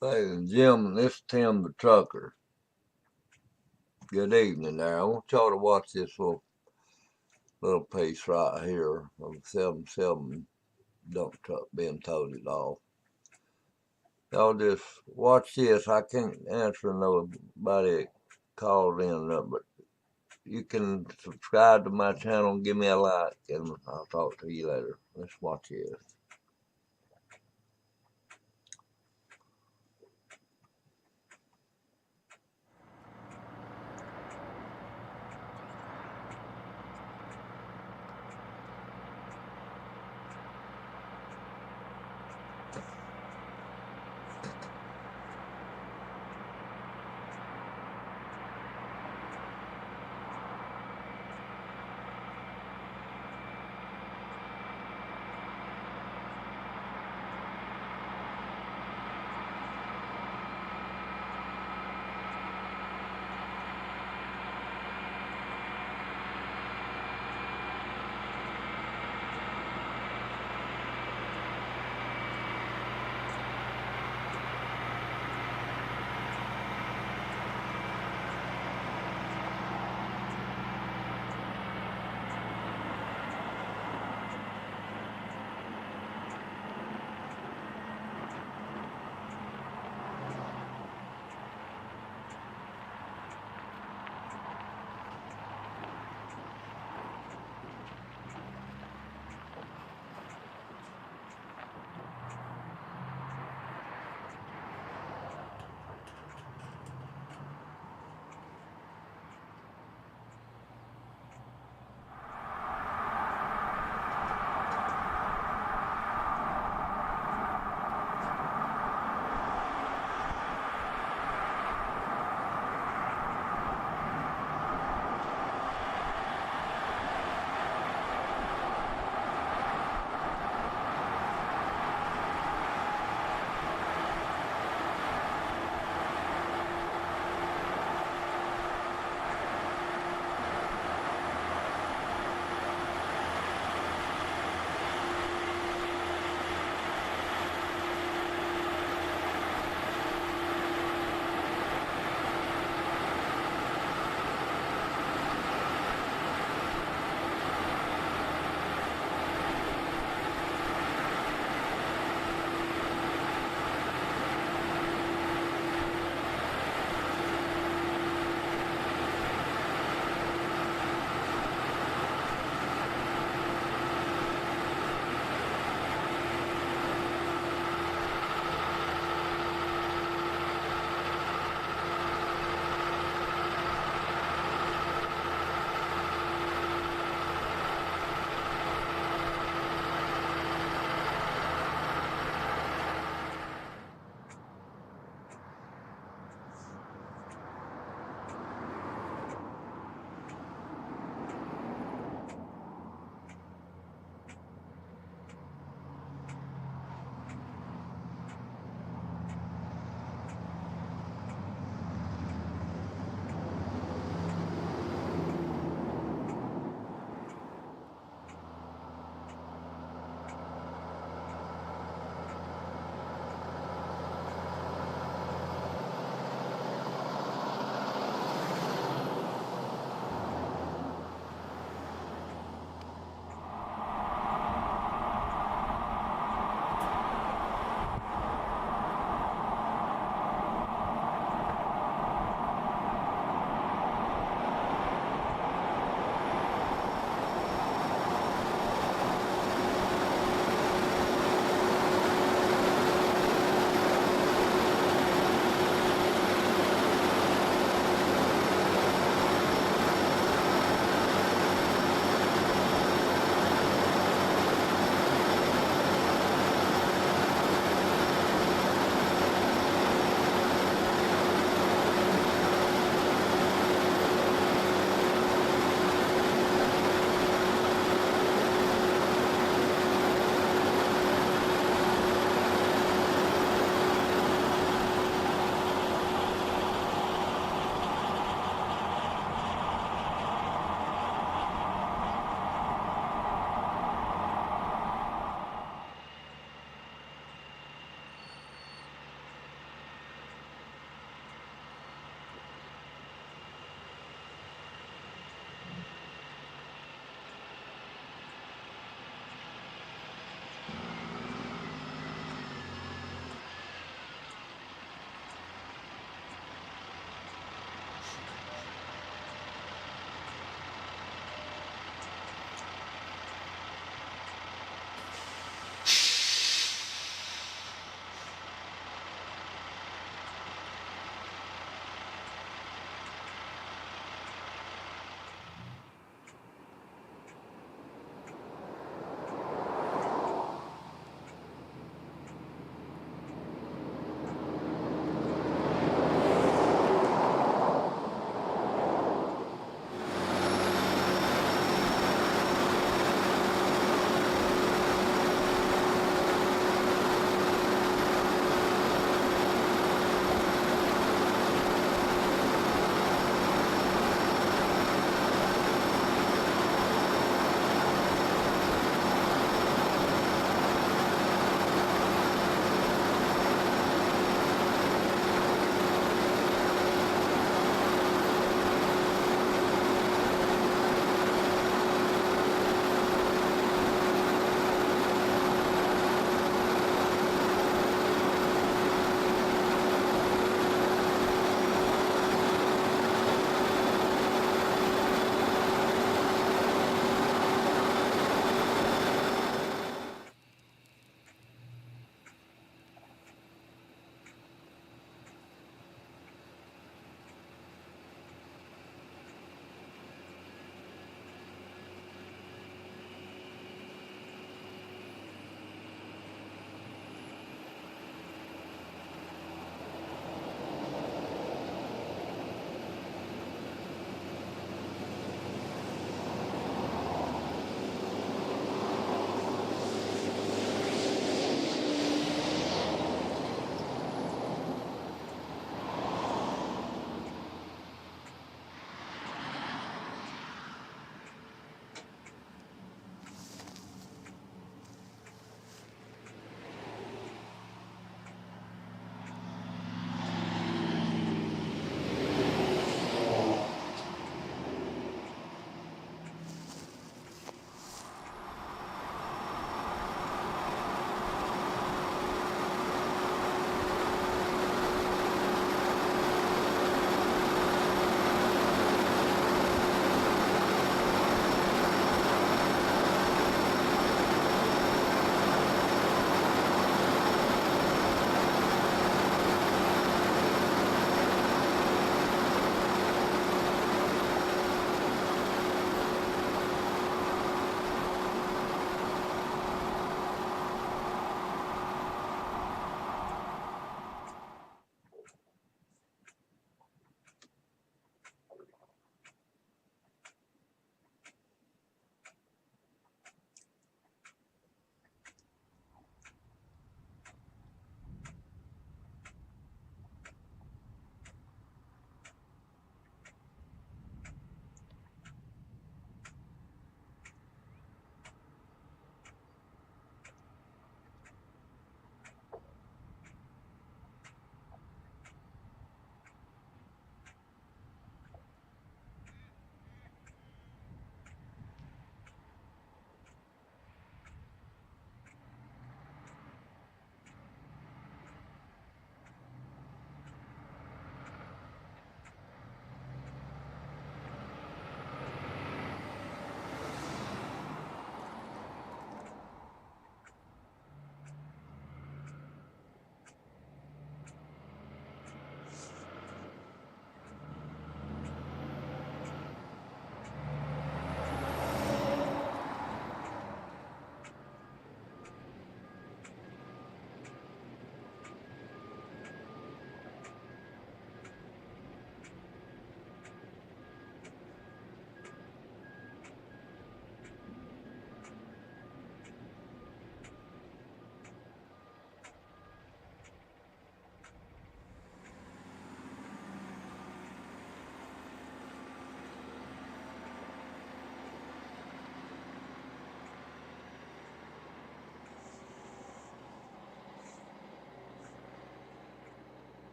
Hey, Jim, this is Tim the trucker. Good evening there. I want y'all to watch this little piece right here of 7-7 dump truck being toted off. Y'all just watch this. I can't answer nobody that called in, but you can subscribe to my channel and give me a like, and I'll talk to you later. Let's watch this.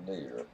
in there.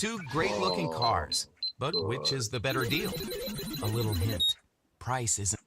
Two great-looking cars, but which is the better deal? A little hint. Price isn't.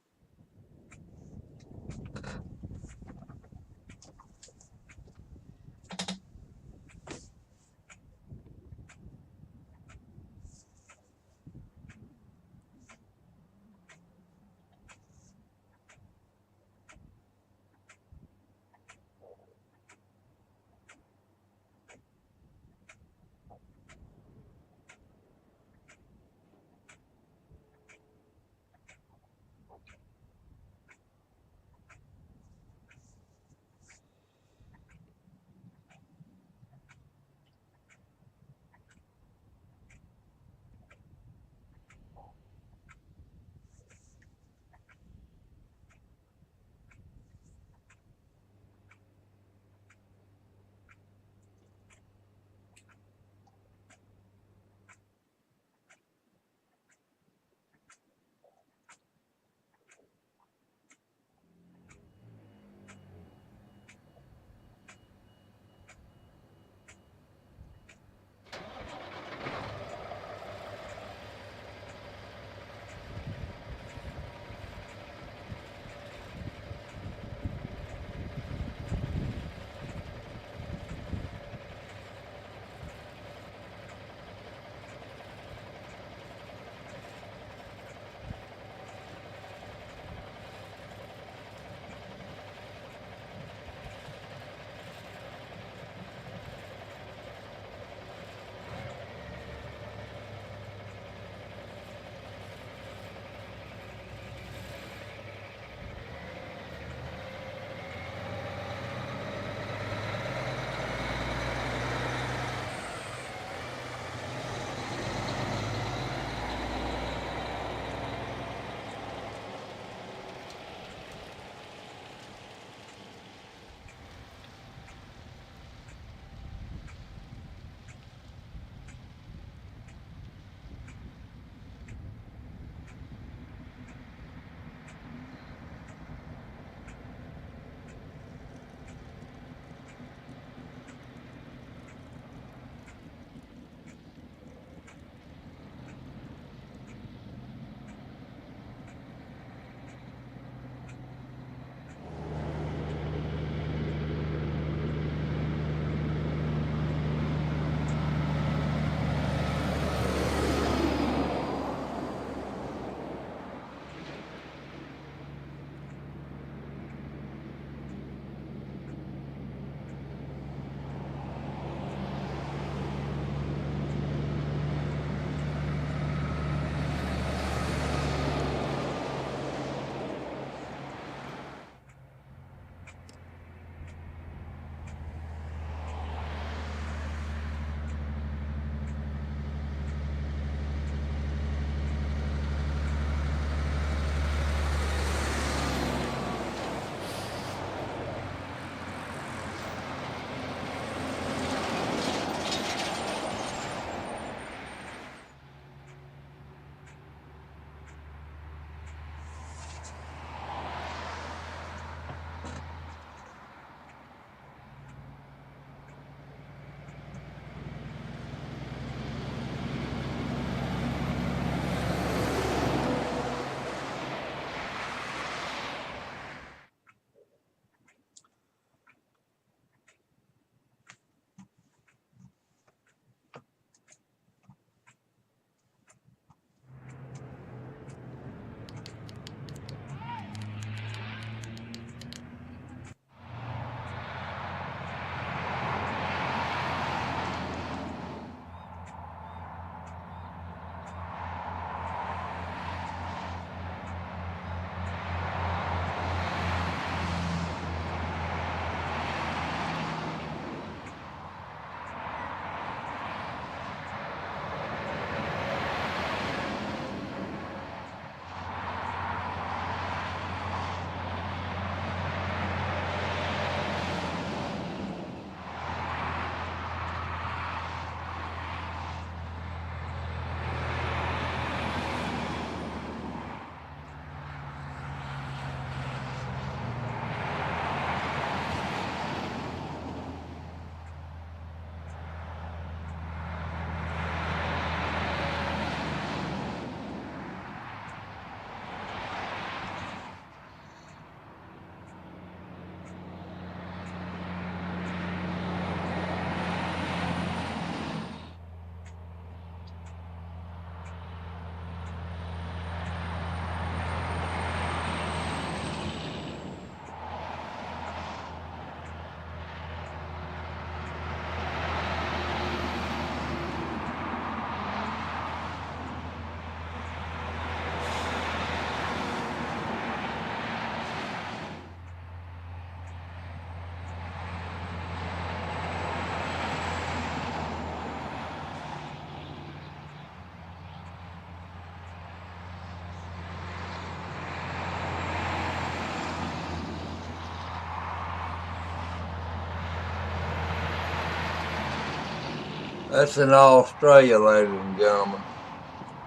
That's in Australia, ladies and gentlemen.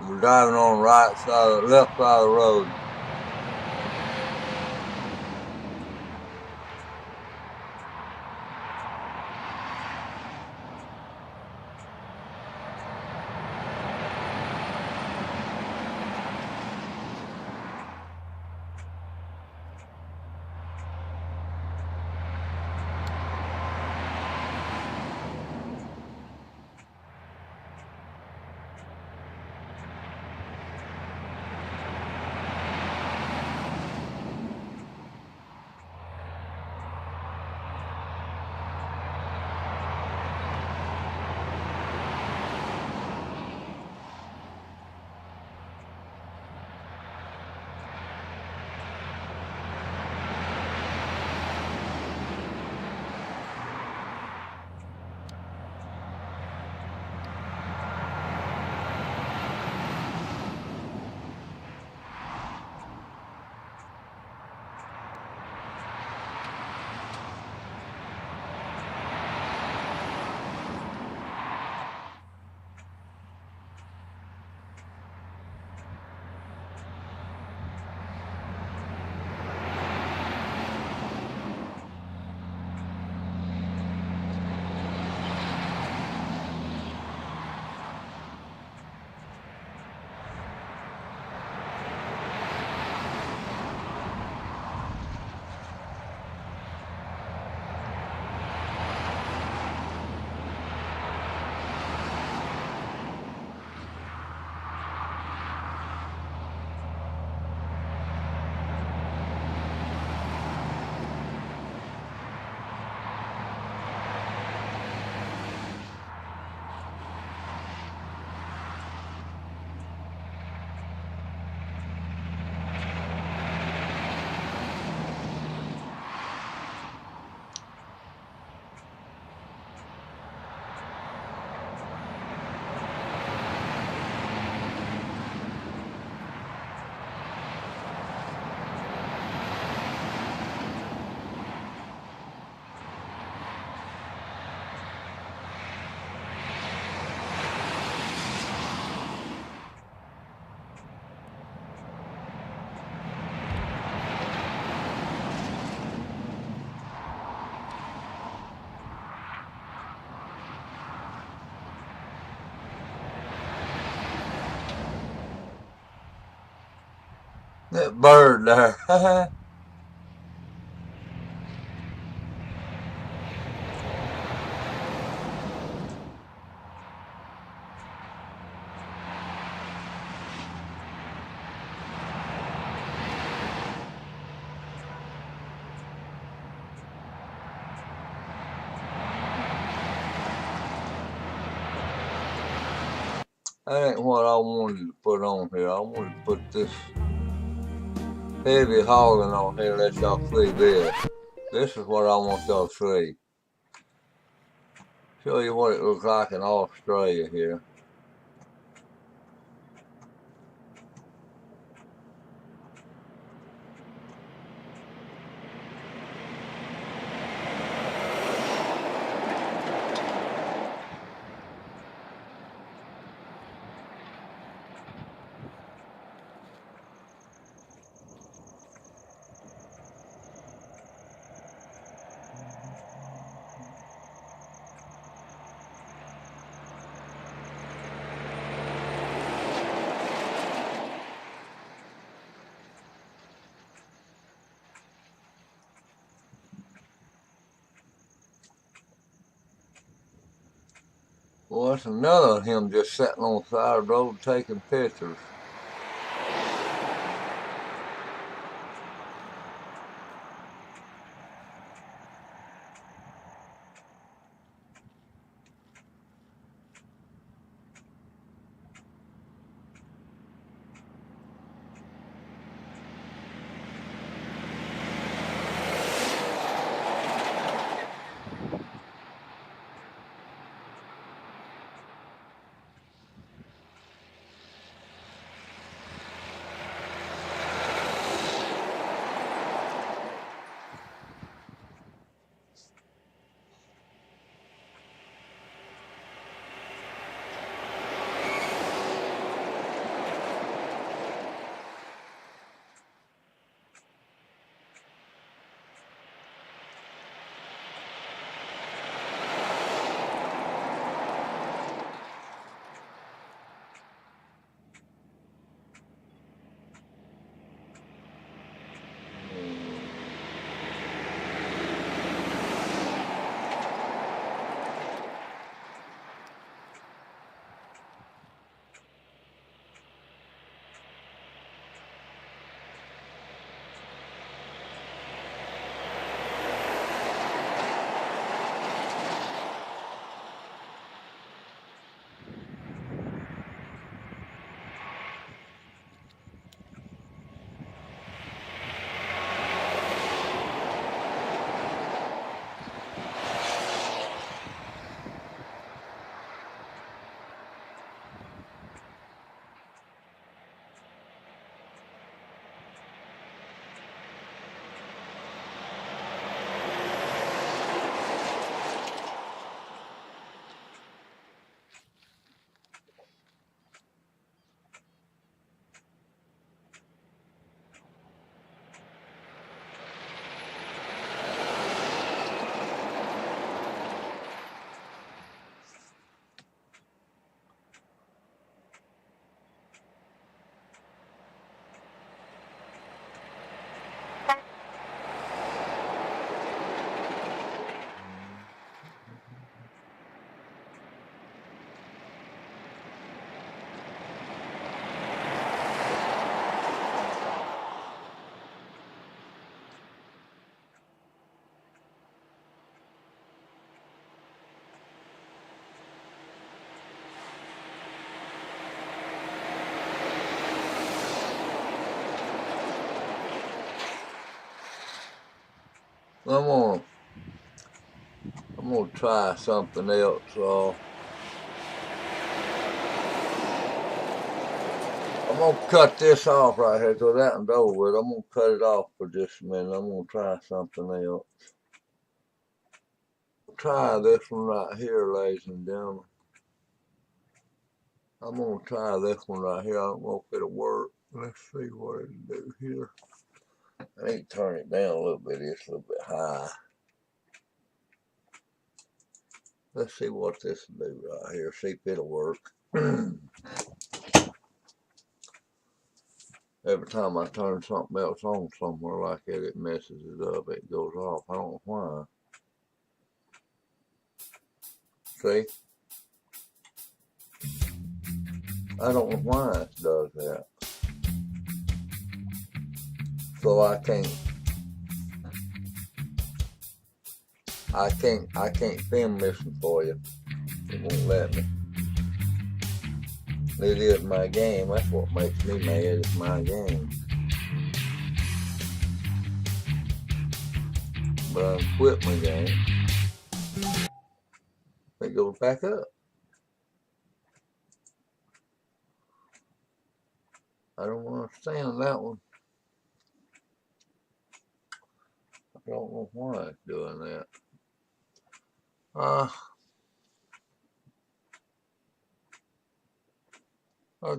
We're driving on the right side, left side of the road. That bird there. That ain't what I wanted to put on here. I wanted to put this heavy hogging on here, let y'all see this. This is what I want y'all to see. Show you what it looks like in Australia here. Well, that's another of him just sitting on the side of the road taking pictures. I'm gonna try something else. I'm gonna cut this off right here because that one's over with. I'm gonna cut it off for just a minute. I'm gonna try something else. Try this one right here, ladies and gentlemen. I'm gonna try this one right here. I don't know if it'll work. Let's see what it'll do here. I need to turn it down a little bit. It's a little bit high. Let's see what this will do right here. See if it'll work. Every time I turn something else on somewhere like that, it messes it up. It goes off. I don't know why. See? I don't know why it does that. So I can't film this one for you. It won't let me. It is my game. That's what makes me mad. It's my game. But I quit my game. It goes back up. I don't understand that one. I don't know why it's doing that. I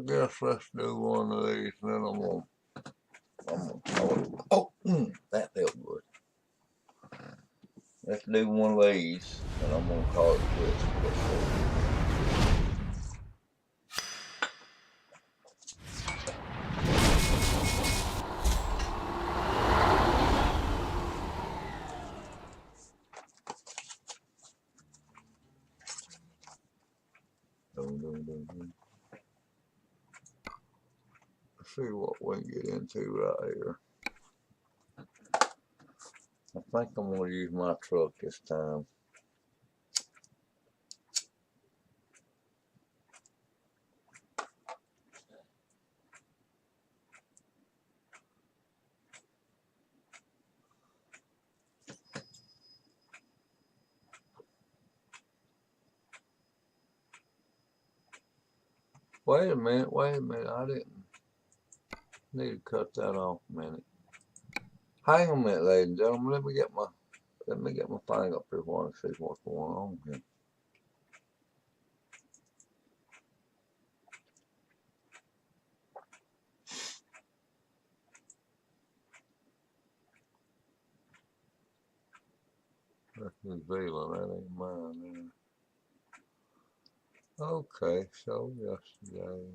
guess let's do one of these, and then I'm gonna that felt good. Let's do one of these, and I'm gonna call it quits. Let's see what we can get into right here. I think I'm gonna use my truck this time. Wait a minute, I didn't need to cut that off a minute. Hang on a minute, ladies and gentlemen, let me get my thing up here while I see what's going on here. That's New Zealand, that ain't mine there. Okay, so yesterday.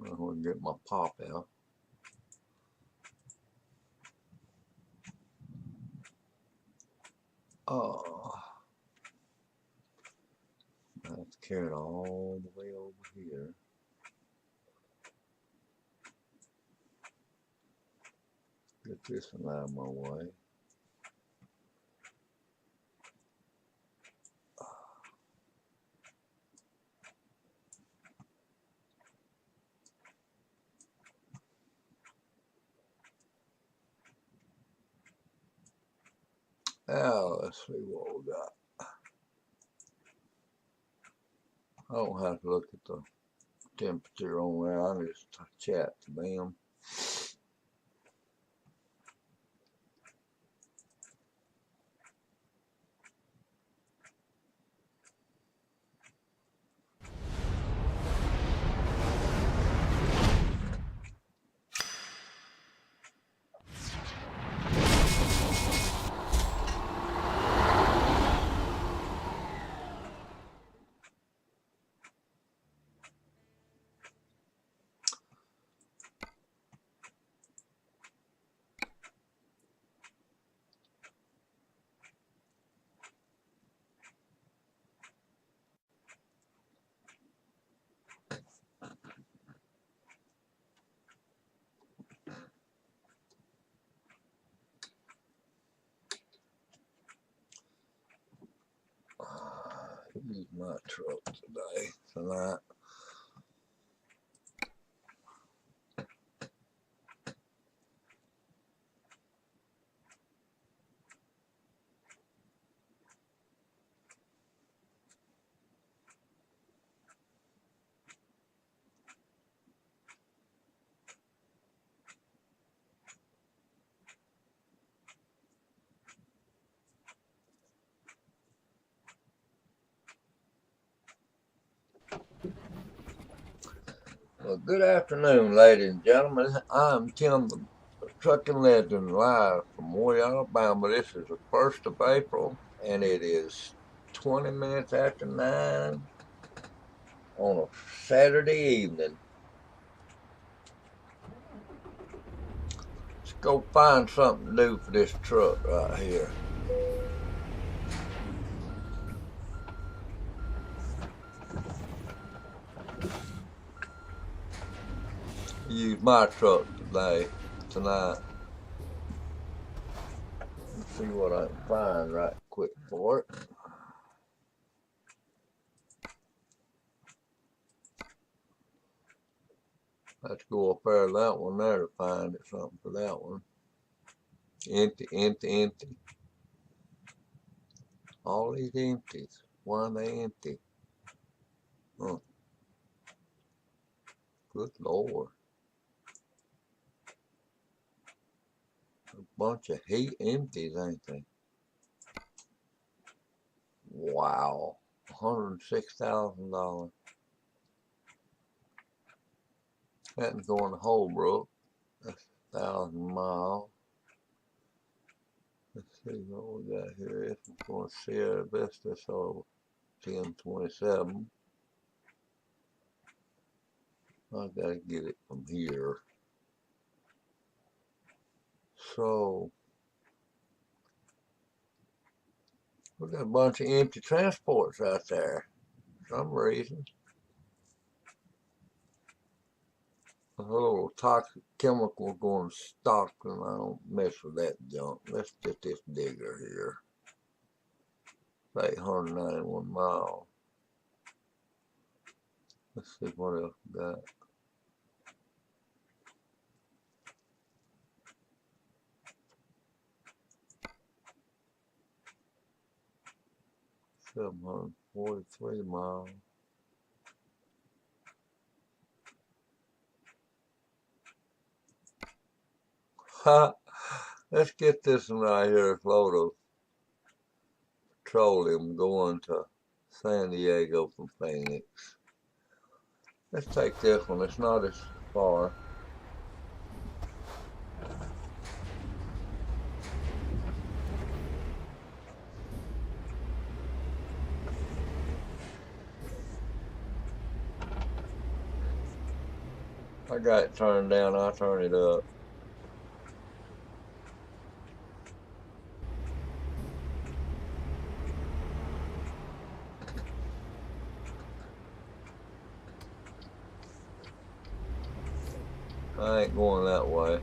I'm gonna get my pop out. Oh, I have to carry it all the way over here. Get this one out of my way. Now let's see what we got. I don't have to look at the temperature on there. I just chat to them. use my truck today, tonight. Well, good afternoon, ladies and gentlemen. I'm Tim, the trucking legend, live from Moore, Alabama. This is the 1st of April, and it is 20 minutes after 9 on a Saturday evening. Let's go find something to do for this truck right here. Use my truck tonight. Let's see what I can find right quick for it. Let's go up there to that one there to find it, something for that one. Empty, empty, empty. All these empties. Why are they empty? Huh. Good Lord. A bunch of heat empties, ain't they? Wow. $106,000. That's going to Holbrook. That's 1,000 miles. Let's see what we got here. It's going to Sierra Vista, so 1027. I gotta get it from here. So we got a bunch of empty transports out there for some reason. A little toxic chemical going to stock, and I don't mess with that junk. Let's get this digger here. 891 miles. Let's see what else we got. $743 miles. Ha! Let's get this one right here, load of petroleum going to San Diego from Phoenix. Let's take this one. It's not as far. I got it turned down. I'll turn it up. I ain't going that way.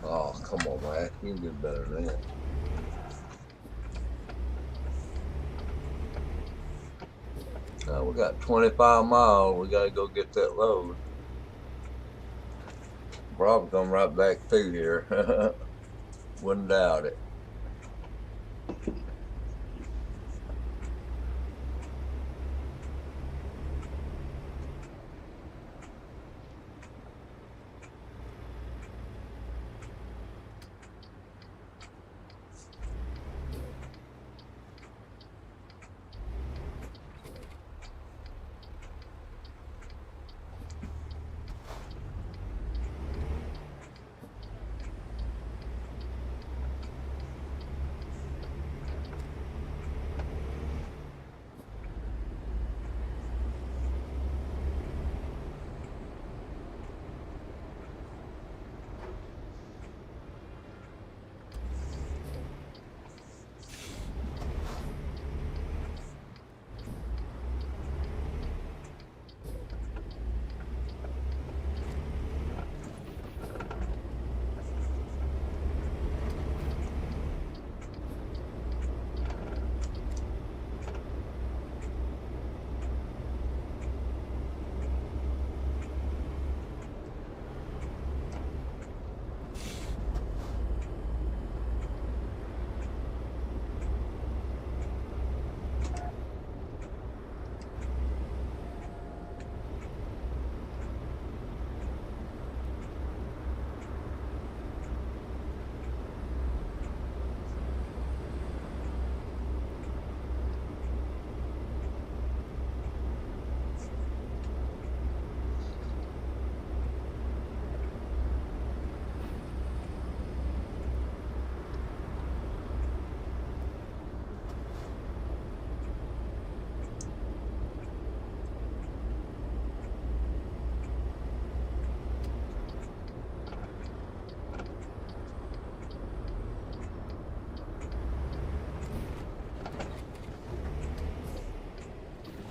Oh, come on, Mac. You can do better than that. We got 25 miles. We got to go get that load. Probably come right back through here. Wouldn't doubt it.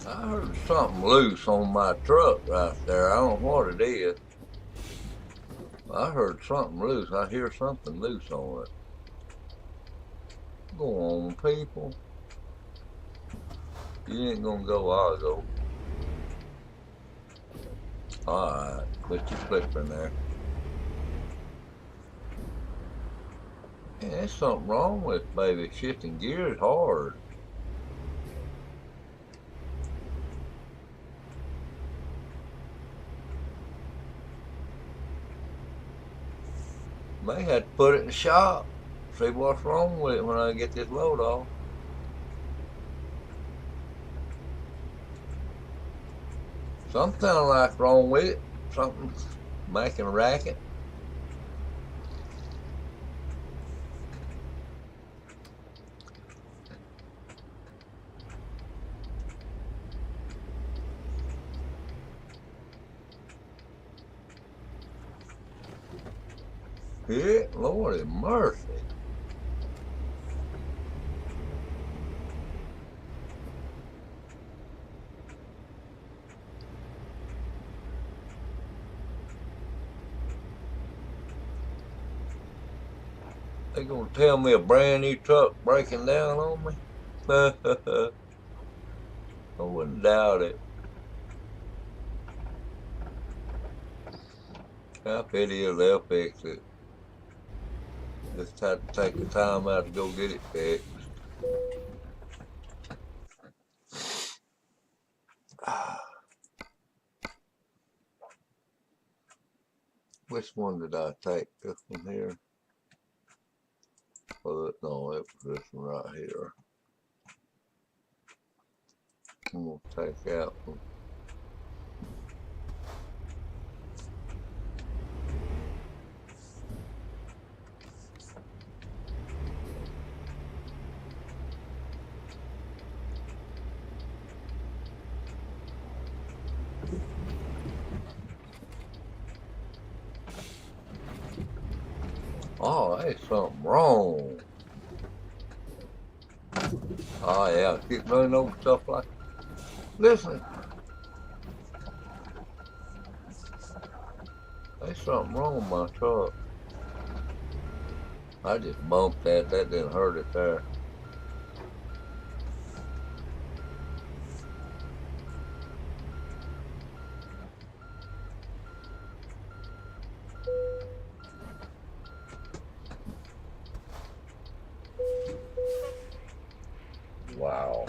I heard something loose on my truck right there. I don't know what it is. I heard something loose. I hear something loose on it. Go on, people. You ain't gonna go, I'll go. Alright, quit your flipping there. Yeah, there's something wrong with it, baby. Shifting gears hard. May have to put it in the shop. See what's wrong with it when I get this load off. Something like wrong with it. Something's making a racket. Yeah, Lord have mercy. They gonna tell me a brand new truck breaking down on me? I wouldn't doubt it. If it is, they'll fix it. Just have to take the time out to go get it fixed. Which one did I take? This one here? Well, no, it was this one right here. I'm gonna take that one. Oh, there's something wrong. Oh yeah, keep running over stuff like that. Listen, there's something wrong with my truck. I just bumped that. That didn't hurt it there. Wow.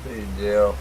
See, Jill.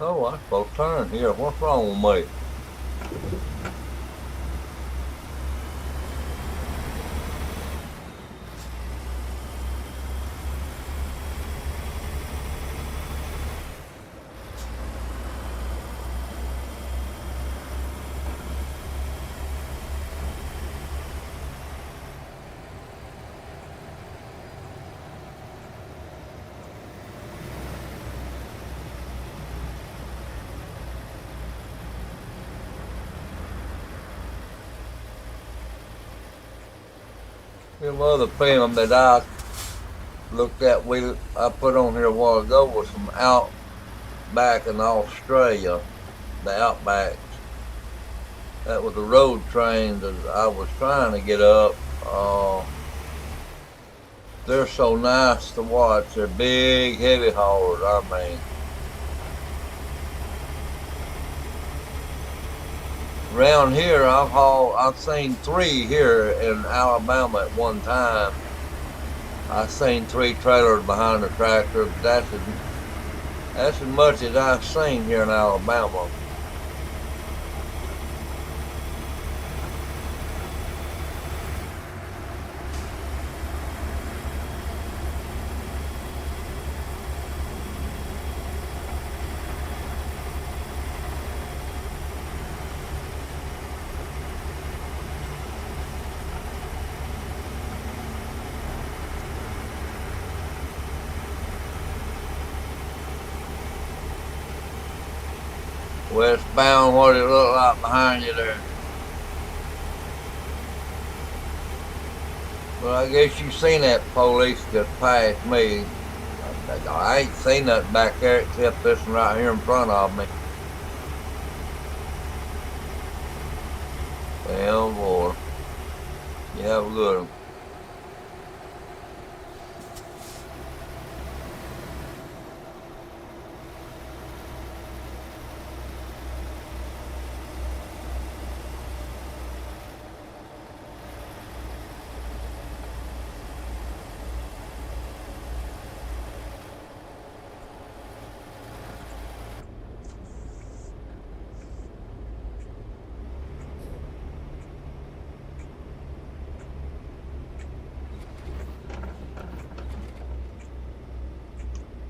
Oh, I'm supposed to turn here. What's wrong with me? Them other film that I looked at, I put on here a while ago was some outback in Australia, the outbacks. That was a road train that I was trying to get up. They're so nice to watch. They're big, heavy haulers. I mean, around here, I've seen 3 here in Alabama at one time. I've seen 3 trailers behind the tractor, but that's as much as I've seen here in Alabama. Westbound, what it look like behind you there? Well, I guess you seen that police just passed me. I ain't seen nothing back there except this one right here in front of me. Well, boy, you have a good one.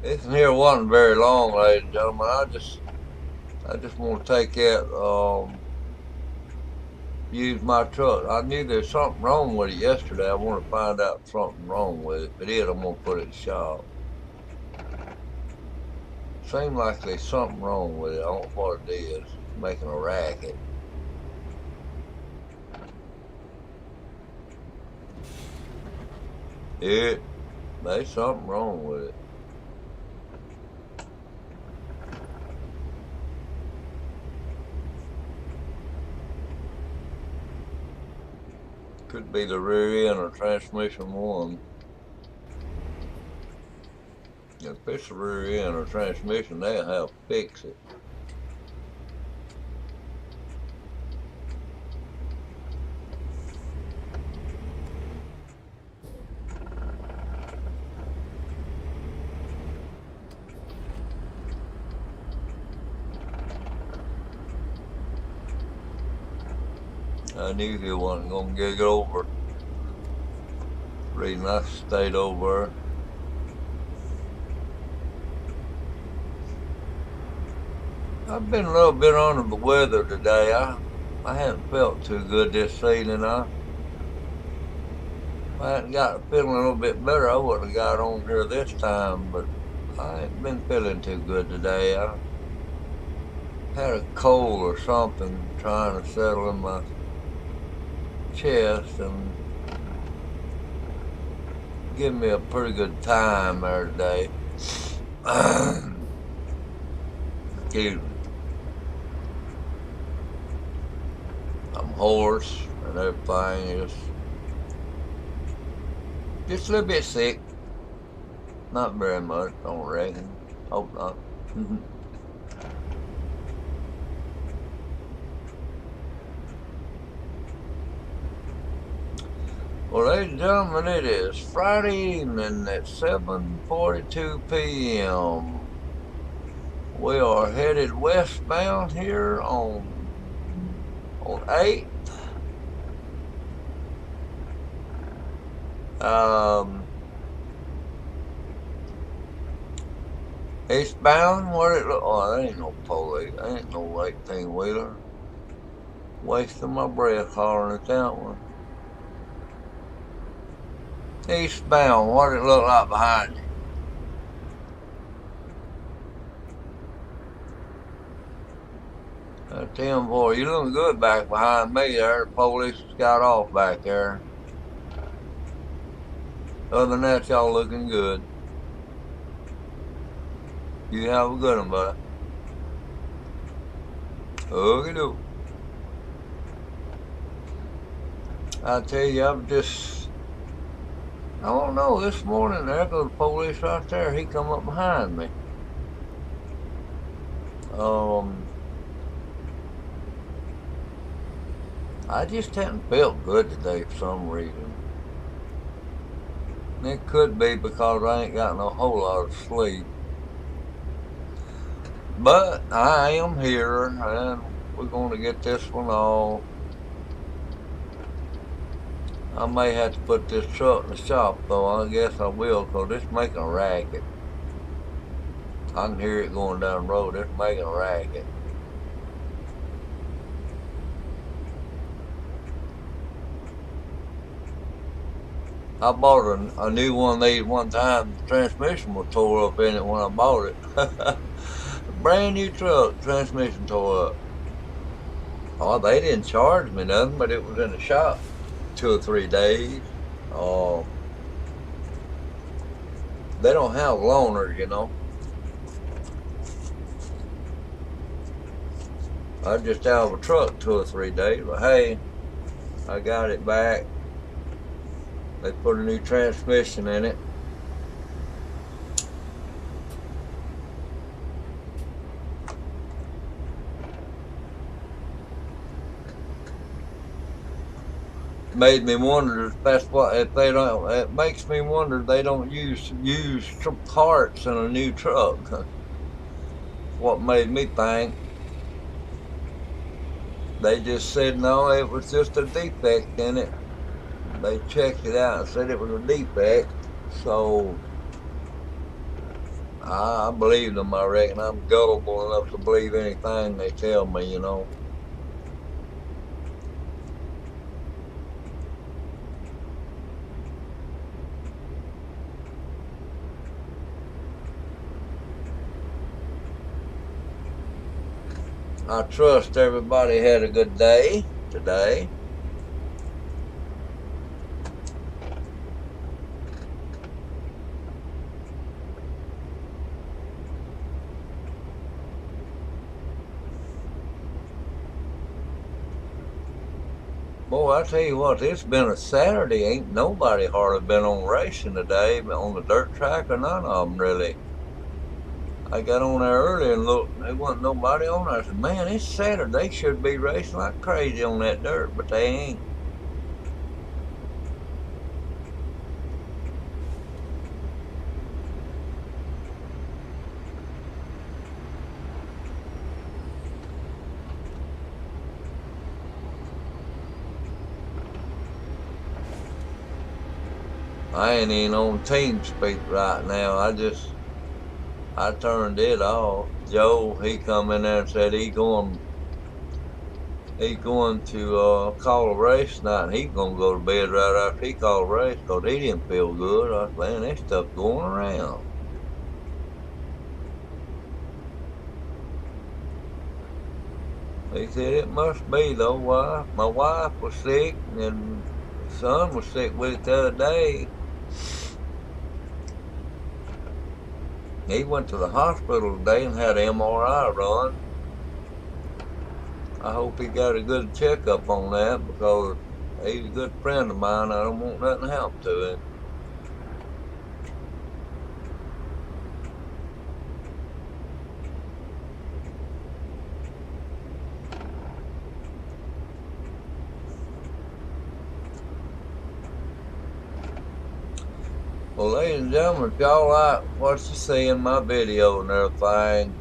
This one here wasn't very long, ladies and gentlemen. I just want to take it, use my truck. I knew there's something wrong with it yesterday. I want to find out if something wrong with it. If it is, I'm going to put it in the shop. Seems like there's something wrong with it. I don't know what it is. It's making a racket. There's something wrong with it. Could be the rear end or transmission one. If it's the rear end or transmission, they'll have to fix it. I knew he wasn't going to get over. Reason I stayed over. I've been a little bit under the weather today. I haven't felt too good this evening. If I hadn't got feeling a little bit better, I wouldn't have got on here this time, but I ain't been feeling too good today. I had a cold or something trying to settle in my chest and give me a pretty good time there today. Excuse me. I'm hoarse and everything. Just a little bit sick. Not very much, don't reckon. Hope not. Well, ladies and gentlemen, it is Friday evening at 7:42 p.m. We are headed westbound here on 8th. Eastbound, what it look? Oh, that ain't no police. That ain't no 18-wheeler. Wasting my breath hollering at that one. Eastbound, what it look like behind you? Tim, boy, you looking good back behind me there. The police got off back there. Other than that, y'all looking good. You have a good one, buddy. Okay, do. I tell you, I don't know, this morning there goes the police right there. He come up behind me. I just hadn't felt good today for some reason. It could be because I ain't got no whole lot of sleep. But I am here, and we're going to get this one off. I may have to put this truck in the shop, though. I guess I will, because it's making a racket. I can hear it going down the road. It's making a racket. I bought a new one of these one time. The transmission was tore up in it when I bought it. A brand new truck, transmission tore up. Oh, they didn't charge me nothing, but it was in the shop 2 or 3 days. Oh, they don't have loaners, you know. I just out of a truck 2 or 3 days, but hey, I got it back. They put a new transmission in it. Made me wonder if that's what, if they don't, it makes me wonder they don't use parts in a new truck. What made me think. They just said no, it was just a defect in it. They checked it out and said it was a defect. So I believe them, I reckon. I'm gullible enough to believe anything they tell me, you know. I trust everybody had a good day today. Boy, I tell you what, it's been a Saturday. Ain't nobody hardly been on racing today, but on the dirt track or none of them really. I got on there early and looked, there wasn't nobody on there. I said, man, it's Saturday. They should be racing like crazy on that dirt, but they ain't. I ain't even on TeamSpeak right now. I turned it off. Joe, he come in there and said he going to call a race tonight, and he's gonna go to bed right after he called a race because he didn't feel good. I said, man, this stuff going around. He said it must be though. Wife, my wife was sick, and the son was sick with it the other day. He went to the hospital today and had an MRI run. I hope he got a good checkup on that because he's a good friend of mine. I don't want nothing to happen to him. Well, ladies and gentlemen, if y'all like what you see in my video and everything,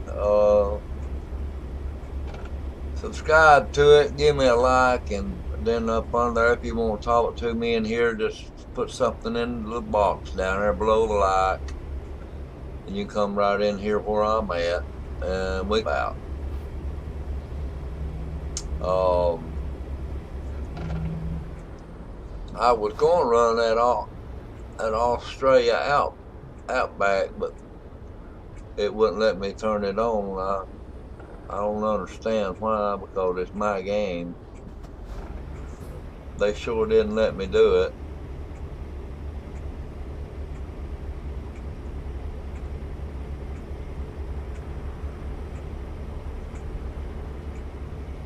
subscribe to it, give me a like, and then up under there, if you want to talk to me in here, just put something in the box down there below the like, and you come right in here where I'm at, and we out. I was going to run that Australia Outback, but it wouldn't let me turn it on. I don't understand why, because it's my game. They sure didn't let me do it.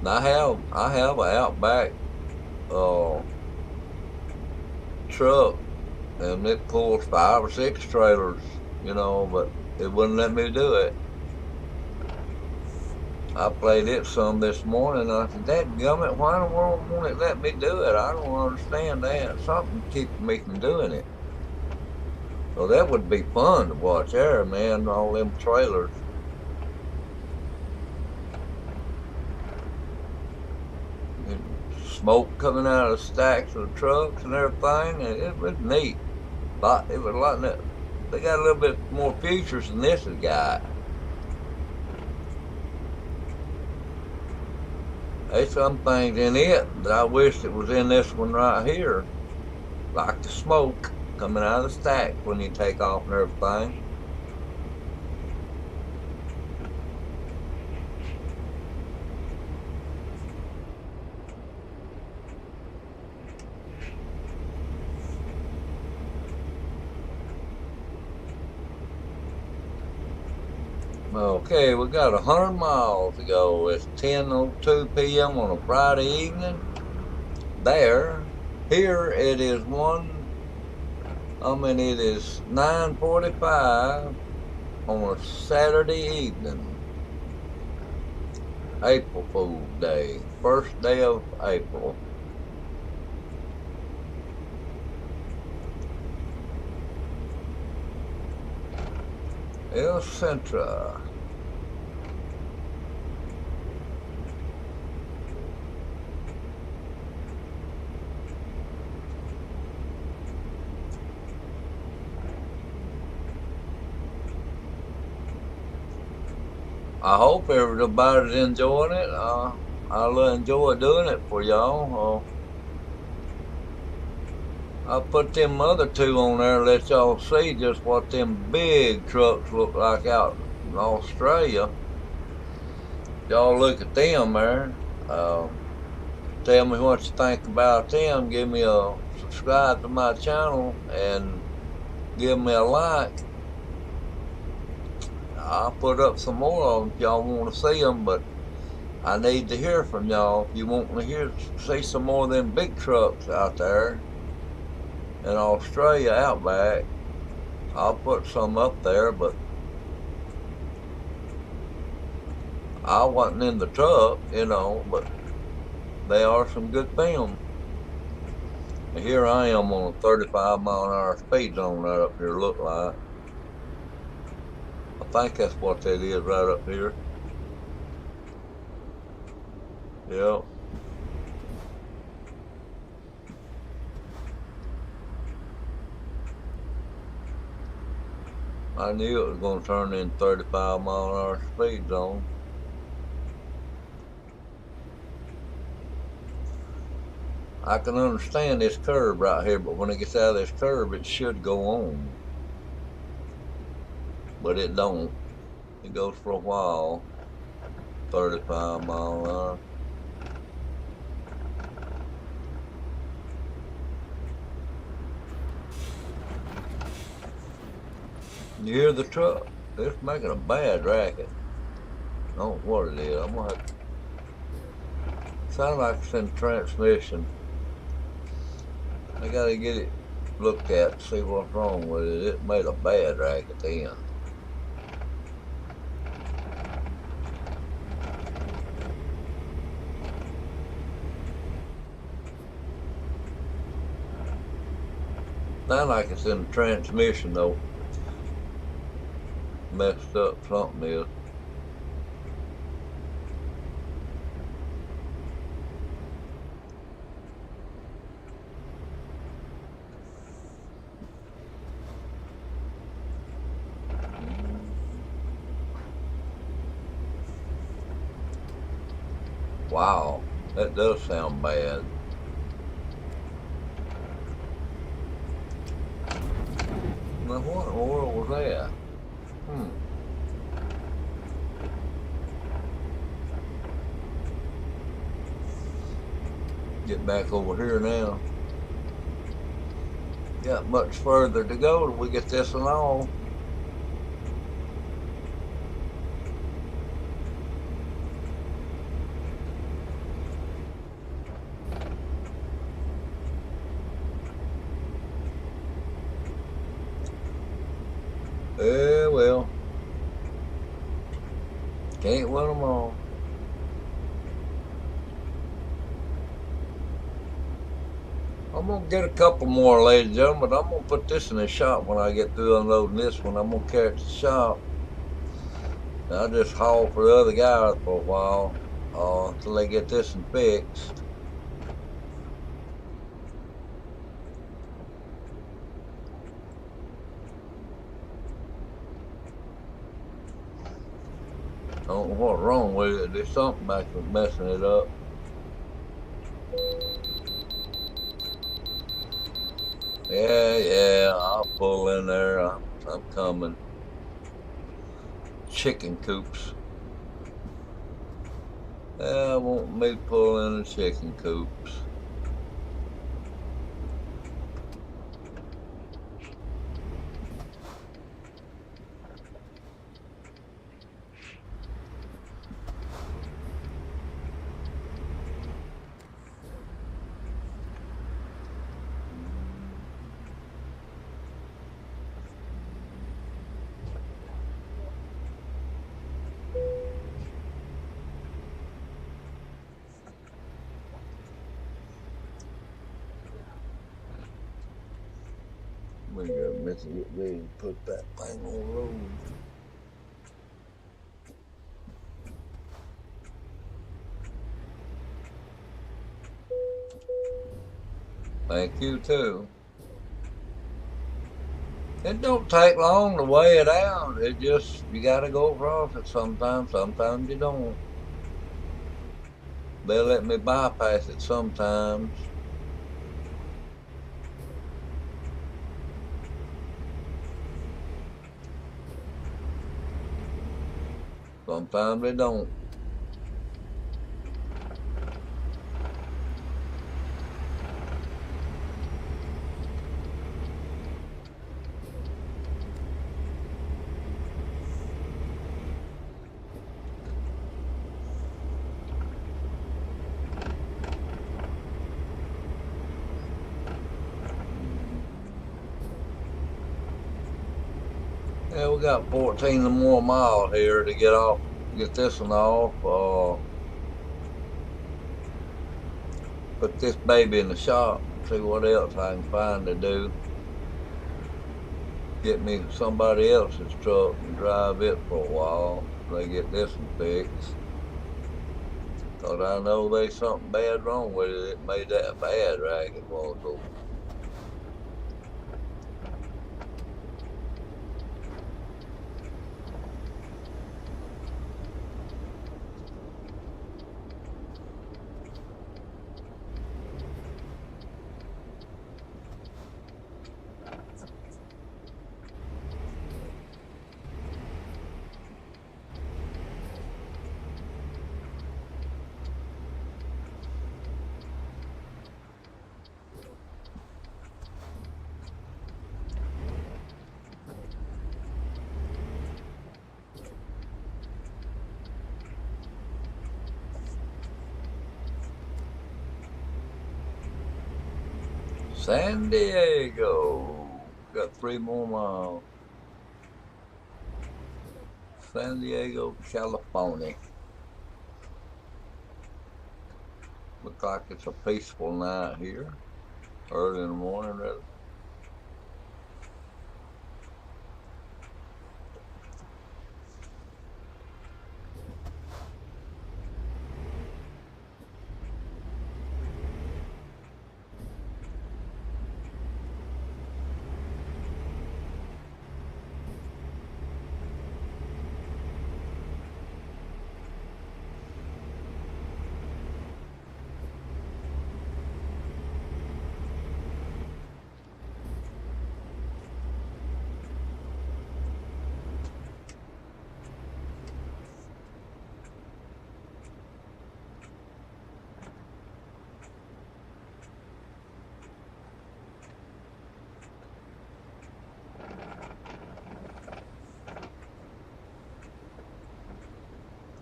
I have an Outback uh, truck, and it pulls 5 or 6 trailers, but it wouldn't let me do it. I played it some this morning, and I said, "Dadgummit, why in the world won't it let me do it? I don't understand that. Something keeps me from doing it." So that would be fun to watch there, man, all them trailers. And smoke coming out of the stacks of the trucks and everything, and it was neat. But it was like that. They got a little bit more features than this has got. There's some things in it that I wish it was in this one right here, like the smoke coming out of the stack when you take off and everything. Okay, we got 100 miles to go. It's 10:02 p.m. on a Friday evening. Here it is it is 9:45 on a Saturday evening. April Fool's Day, first day of April. El Centra. I hope everybody's enjoying it. I'll enjoy doing it for y'all. I'll put them other two on there to let y'all see just what them big trucks look like out in Australia. Y'all look at them there. Tell me what you think about them. Give me a subscribe to my channel and give me a like. I'll put up some more of them if y'all want to see them, but I need to hear from y'all. If you want to see some more of them big trucks out there in Australia Outback, I'll put some up there, but I wasn't in the truck, but they are some good film. And here I am on a 35-mile-an-hour speed zone right up here, look like. I think that's what that is right up here. Yep. I knew it was going to turn in 35-mile-an-hour speed zone. I can understand this curve right here, but when it gets out of this curve, it should go on. But it don't. It goes for a while. 35 mile an hour. You hear the truck? It's making a bad racket. I don't know what it is. I'm gonna have to. Sounds like it's in transmission. I gotta get it looked at to see what's wrong with it. It made a bad racket then. Sounds like it's in the transmission though. Messed up, something is. Wow, that does sound bad. Now what in the world was that? Get back over here now. Got much further to go till we get this and all. Can't win them all. I'm going to get a couple more, ladies and gentlemen, but I'm going to put this in the shop when I get through unloading this one. I'm going to carry it to the shop. And I'll just haul for the other guy for a while until they get this one fixed. I don't know what's wrong with it. There's something back there messing it up. Yeah, I'll pull in there. I'm coming. Chicken coops. Yeah, I want me to pull in the chicken coops. We got to get ready to put that thing on the road. Thank you too. It don't take long to weigh it out. It just, you got to go across it sometimes. Sometimes you don't. They let me bypass it sometimes. Sometimes they don't. Yeah, we got 14 more miles here to get this one off. Put this baby in the shop, see what else I can find to do. Get me somebody else's truck and drive it for a while till they get this one fixed. Cause I know there's something bad wrong with it. It made that bad racket while ago. San Diego. Got 3 more miles. San Diego, California. Looks like it's a peaceful night here. Early in the morning, rather.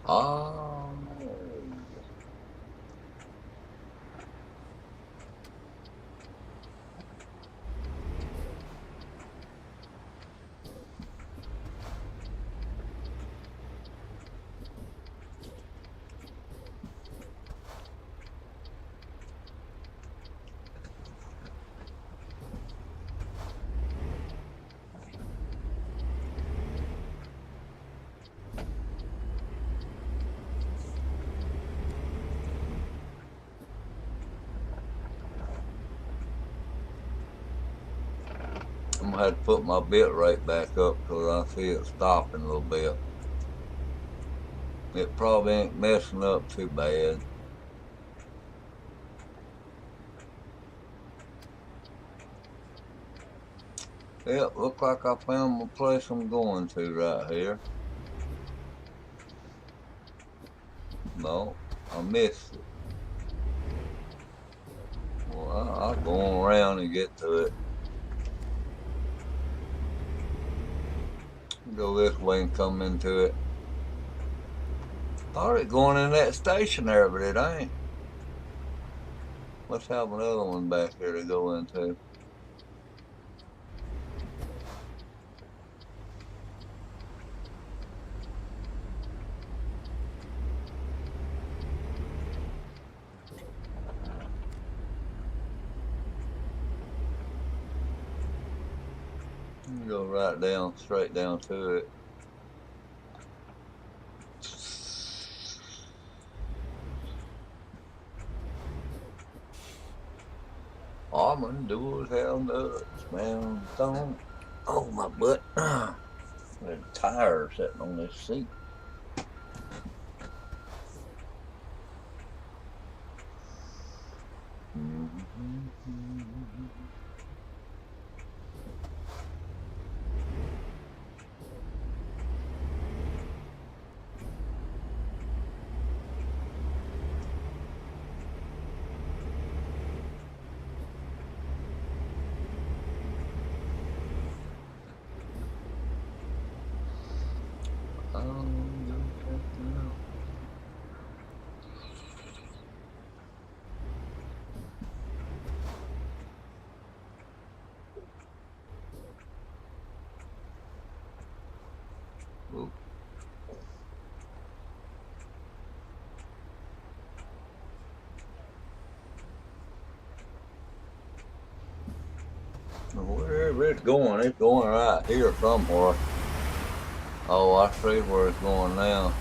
Ah, gonna have to put my bit rate back up because I see it stopping a little bit. It probably ain't messing up too bad. Yep, look like I found the place I'm going to right here. No, I missed it. Well, I'll go on around and get to it. Go this way and come into it. Thought it going in that station there, but it ain't. Let's have another one back here to go into. Go right down, straight down to it. Almond doers have nuts, man. Don't. Oh, my butt. There's a tire sitting on this seat. Ooh. Wherever it's going right here somewhere. Oh, I see where it's going now.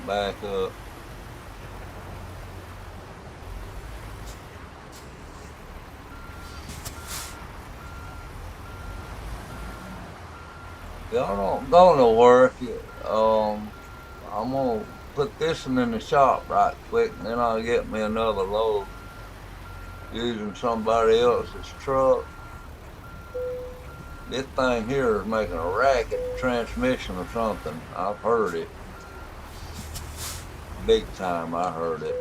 Back up. Y'all don't go nowhere if you, I'm gonna put this one in the shop right quick and then I'll get me another load using somebody else's truck. This thing here is making a racket, transmission or something. I've heard it. Big time, I heard it.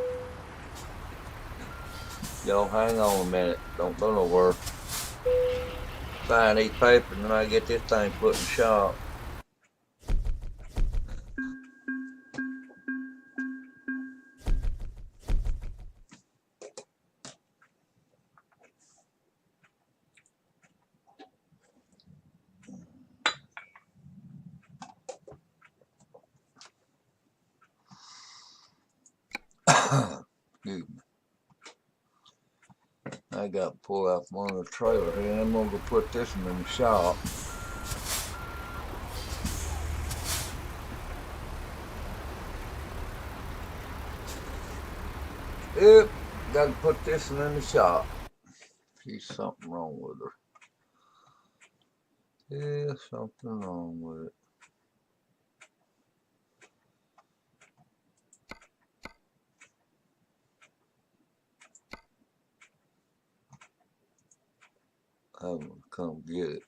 Yo, hang on a minute. Don't go nowhere. Sign these papers and then I get this thing put in the shop. Excuse me. I got to pull out from under the trailer here and I'm going to go put this one in the shop. Yep, got to put this one in the shop. See something wrong with her. Yeah, something wrong with it. I'm going to come get it.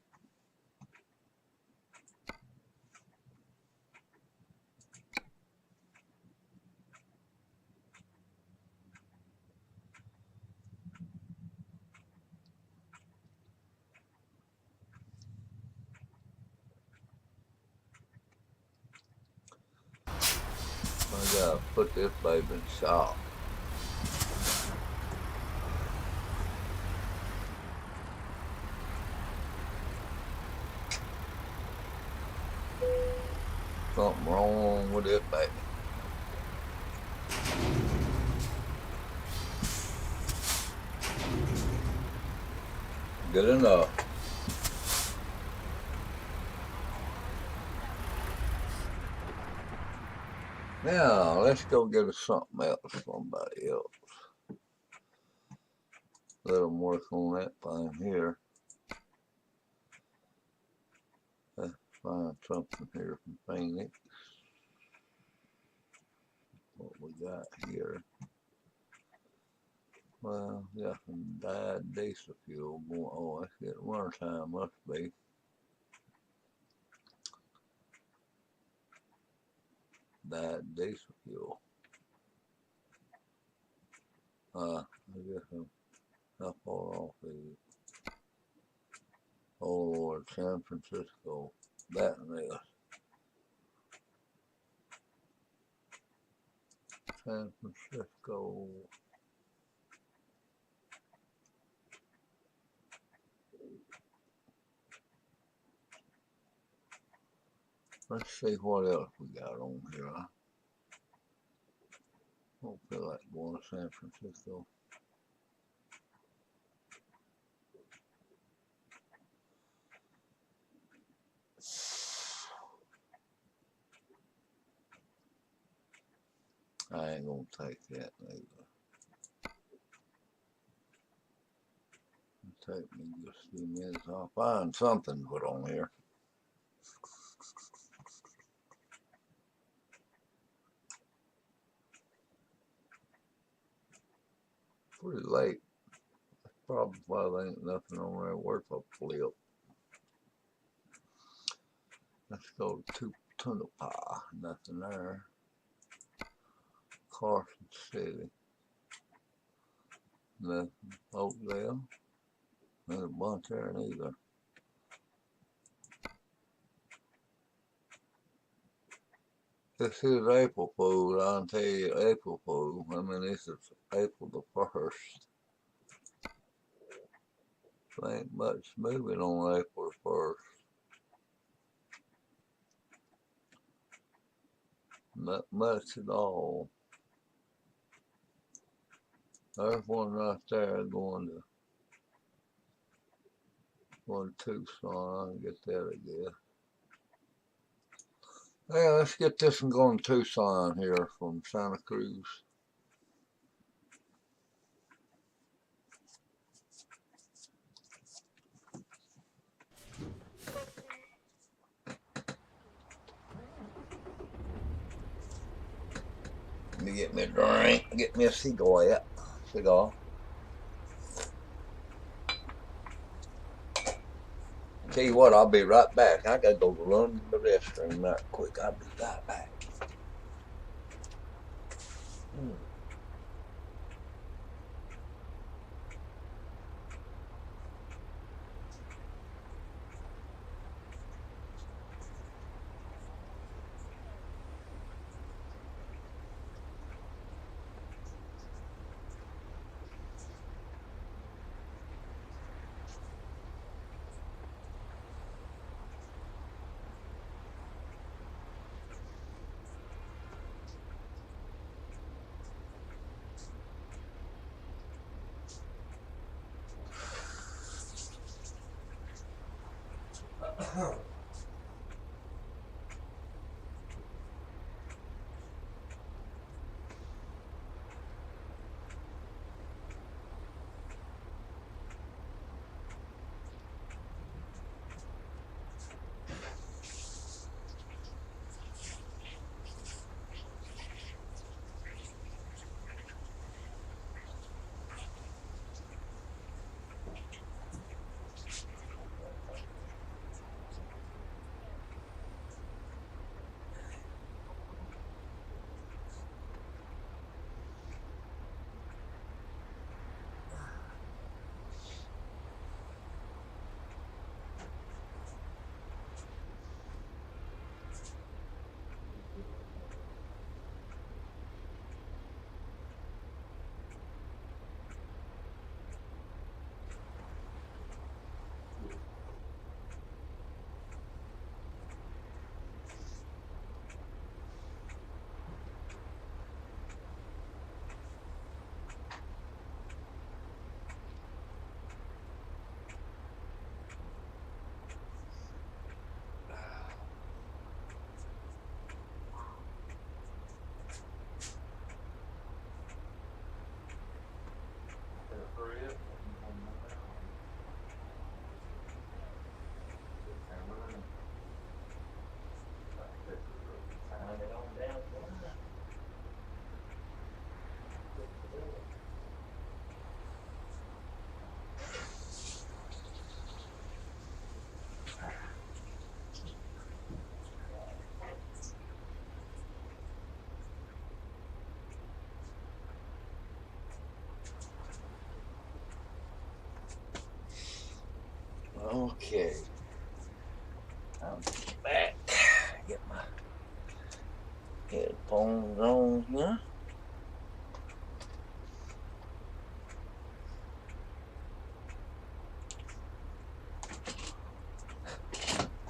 I got to put this baby in the shop. Something wrong with this baby. Good enough. Now, let's go get us something else, somebody else. Let them work on that thing here. Let's find something here from Phoenix. What we got here? Well, got some dyed diesel fuel going. Oh, that's getting winter time, must be. Dyed diesel fuel. I guess how far off is it? Oh Lord, San Francisco. That and this. San Francisco. Let's see what else we got on here. I don't feel like going to San Francisco. I ain't gonna take that either. It'll take me just a few minutes. I'll find something to put on here. Pretty late. Probably why there ain't nothing on there worth a flip. Let's go to Tonopah. Nothing there. Carson City. Nothing. Oakdale. Not a bunch there neither. This is April Fool. I'll tell you, April Fool. I mean, this is April the 1st. There ain't much moving on April 1st. Not much at all. There's one right there going to Tucson. I can get that, I guess. Yeah, let's get this one going to Tucson here from Santa Cruz. Let me get me a drink, get me a cigar. Tell you what, I'll be right back. I gotta go run to the restroom right quick. I'll be right back. Okay. I'll get back. Get my headphones on here.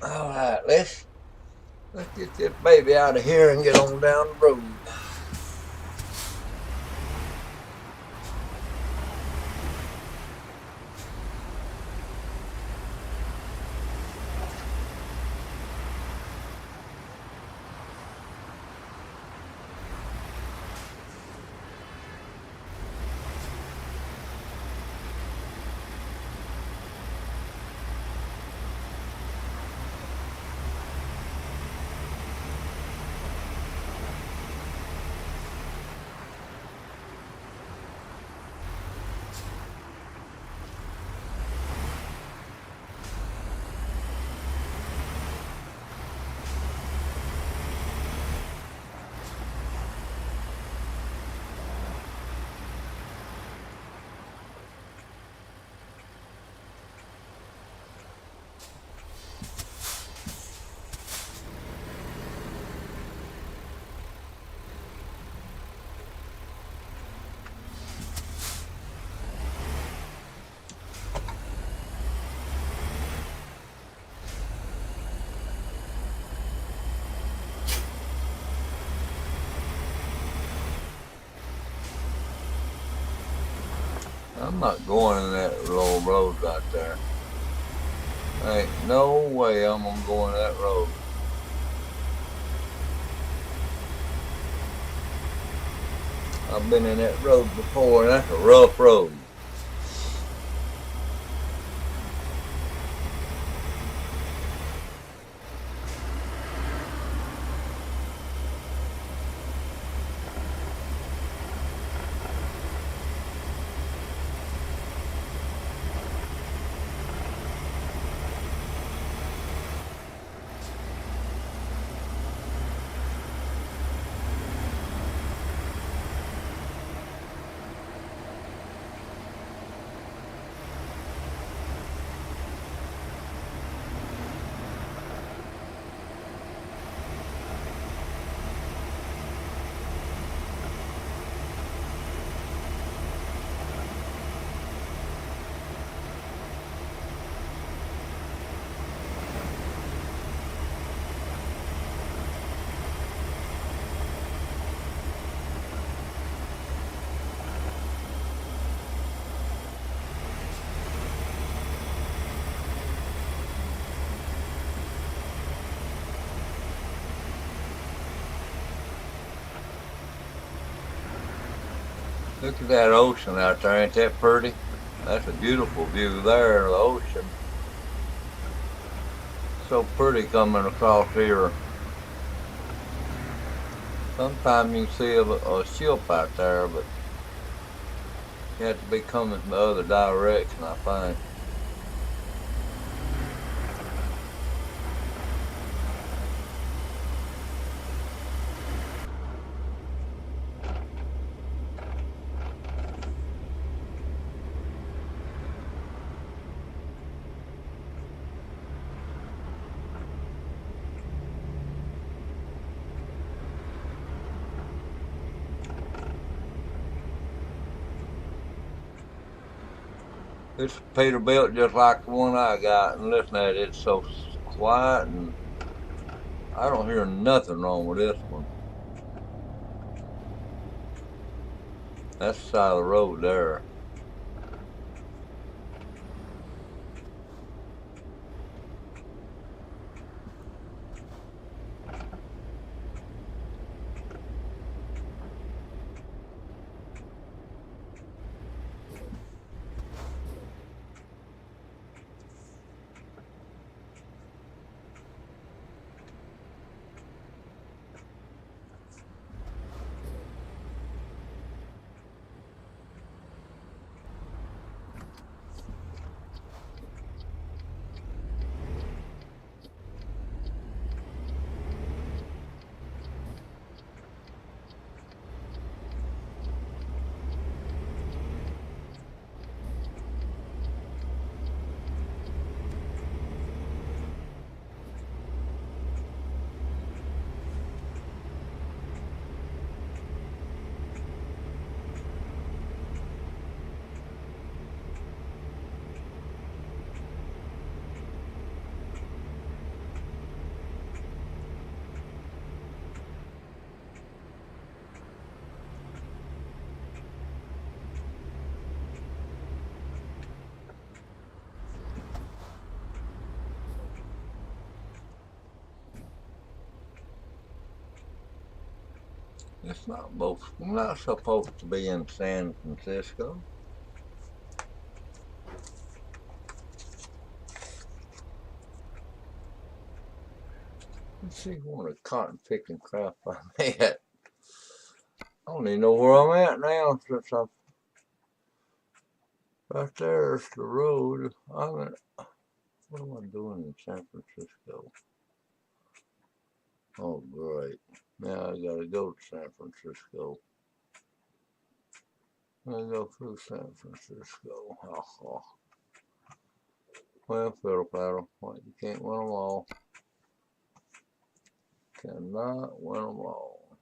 All right, let's get this baby out of here and get on down the road. I'm not going in that little road right there. Ain't no way I'm gonna go in that road. I've been in that road before, and that's a rough road. Look at that ocean out there, ain't that pretty? That's a beautiful view there, the ocean. So pretty coming across here. Sometimes you can see a ship out there, but you have to be coming from the other direction, I think. It's Peterbilt just like the one I got, and listen at it, it's so quiet, and I don't hear nothing wrong with this one. That's the side of the road there. It's not both. I'm not supposed to be in San Francisco. Let's see what a cotton picking crap I'm at. I don't even know where I'm at now since I'm right there's the road. What am I doing in San Francisco? Oh great. Now I gotta go to San Francisco. I go through San Francisco. Oh. Well, fiddle faddle. Well, you can't win them all. Cannot win them all.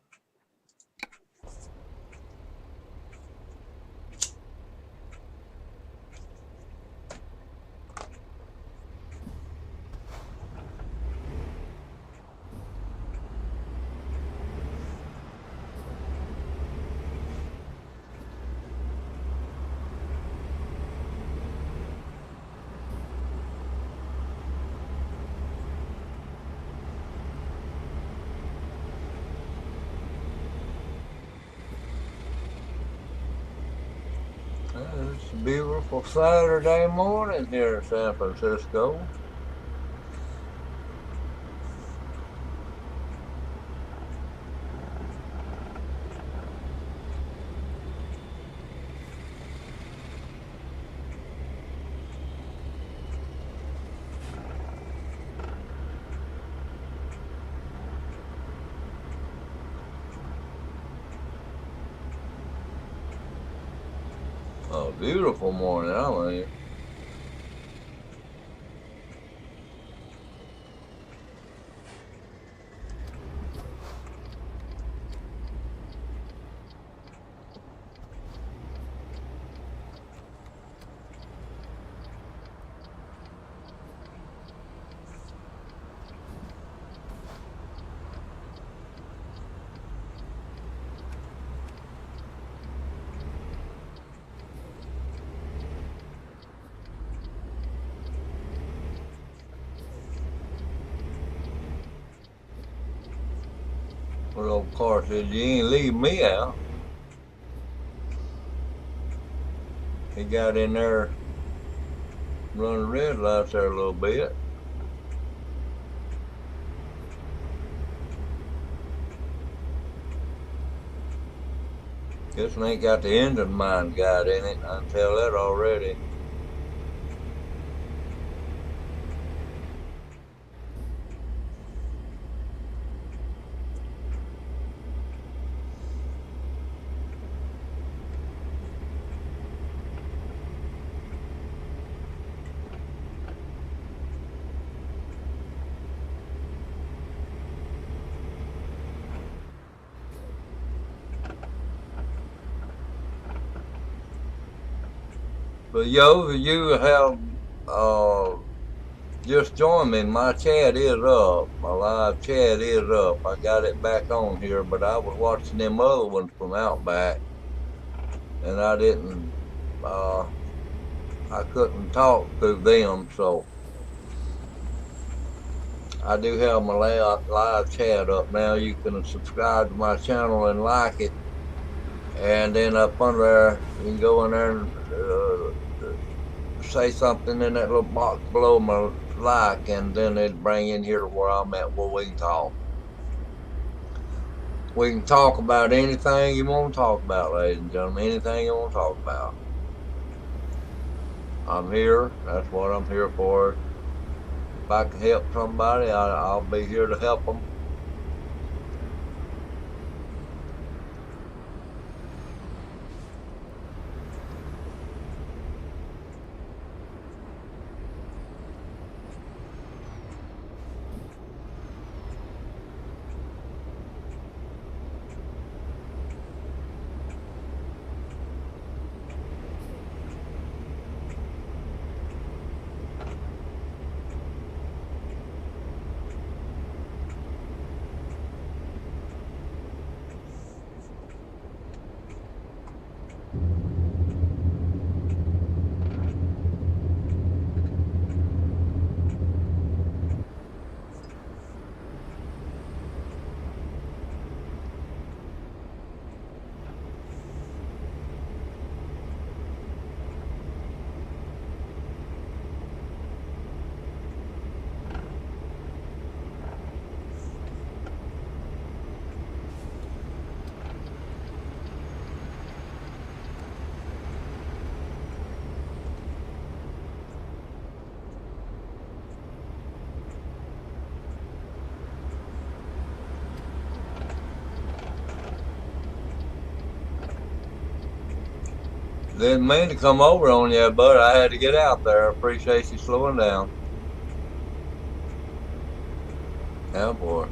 It's a beautiful Saturday morning here in San Francisco. A beautiful morning, I mean. Well, of course, you ain't leave me out. He got in there running red lights there a little bit. Guess it ain't got the engine mind guide in it. I can tell that already. But yo, you have just joined me. My chat is up. My live chat is up. I got it back on here, but I was watching them other ones from Outback, and I didn't. I couldn't talk through them, so I do have my live chat up now. You can subscribe to my channel and like it, and then up under there, you can go in there and say something in that little box below my like, and then it'd bring in here to where I'm at where we can talk. We can talk about anything you want to talk about, ladies and gentlemen. Anything you want to talk about. I'm here. That's what I'm here for. If I can help somebody, I'll be here to help them. Didn't mean to come over on you, but I had to get out there. I appreciate you slowing down. Yeah, boy.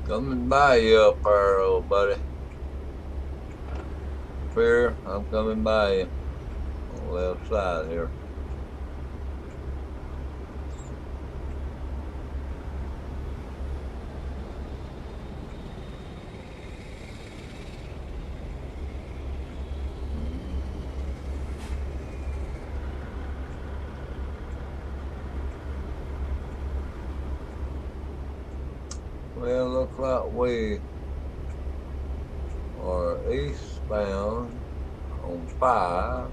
Coming by you up there, old buddy. Fear, I'm coming by you on the left side here. Well, looks like we are eastbound on 5.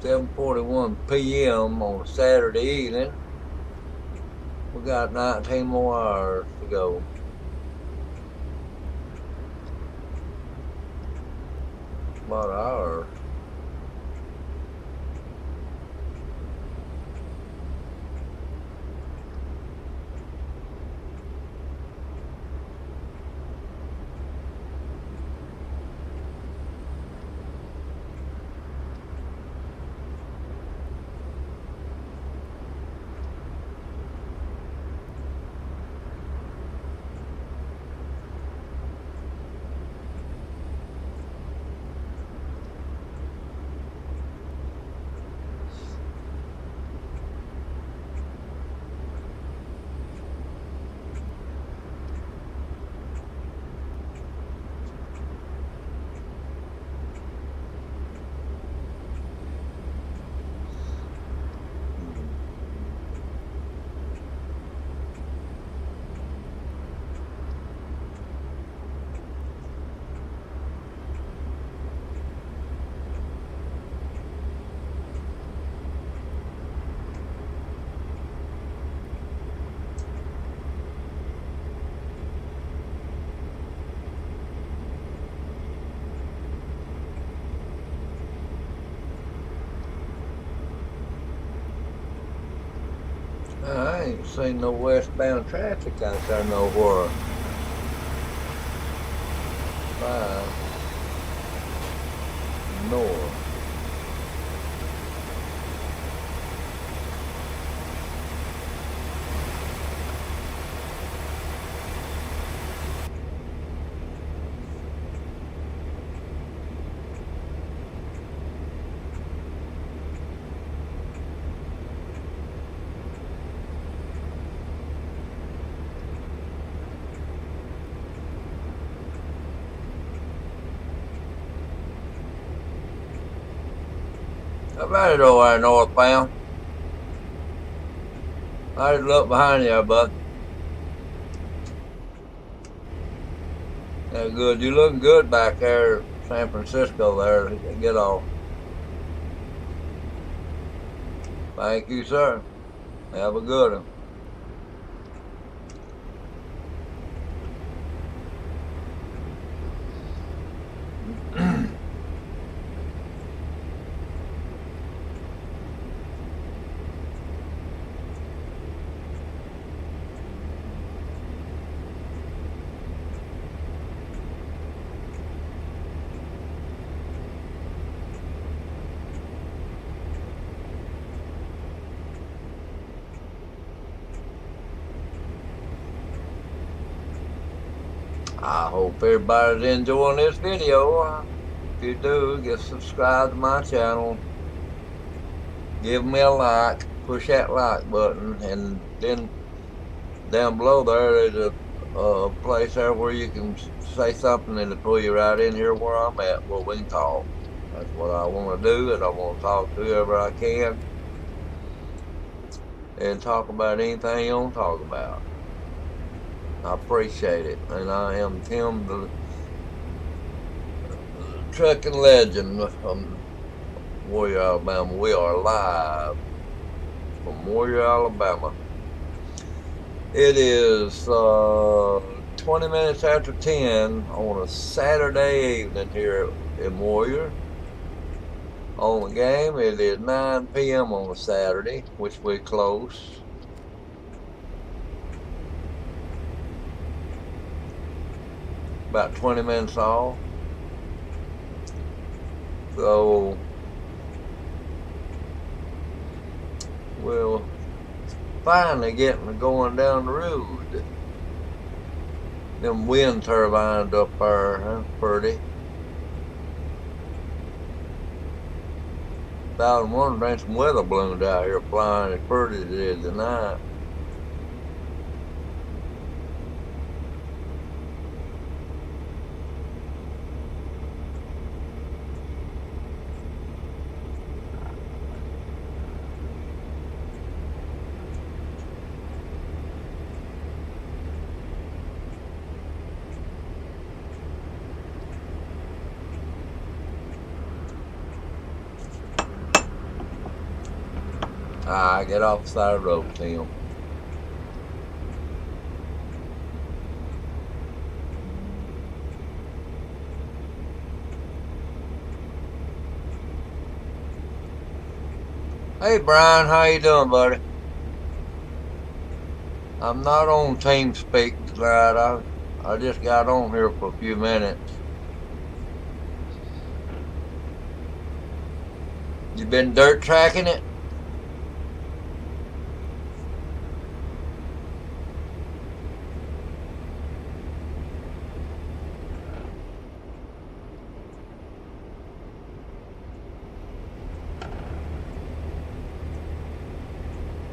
$7:41 p.m. on a Saturday evening. We got 19 more hours to go. A lot of hours. I ain't seen no westbound traffic out there nowhere. 5 north. How about it over there northbound? I just look behind you, bud. Yeah, good. You looking good back there, San Francisco there. Get off. Thank you, sir. Have a good one. I hope everybody's enjoying this video. If you do, get subscribed to my channel. Give me a like. Push that like button. And then down below there, there's a place there where you can say something and it'll pull you right in here where I'm at, where we can talk. That's what I want to do, and I want to talk to whoever I can and talk about anything you want to talk about. I appreciate it. And I am Tim, the trucking legend from Warrior, Alabama. We are live from Warrior, Alabama. It is 20 minutes after 10 on a Saturday evening here in Warrior. On the game, it is 9 p.m. on a Saturday, which we're close. About 20 minutes off. So we'll finally getting going down the road. Them wind turbines up there, huh? Pretty. I was wondering, there's some weather balloons out here flying as pretty as it is tonight. Get off the side of the road, Tim. Hey Brian, how you doing, buddy? I'm not on TeamSpeak tonight. I just got on here for a few minutes. You been dirt tracking it?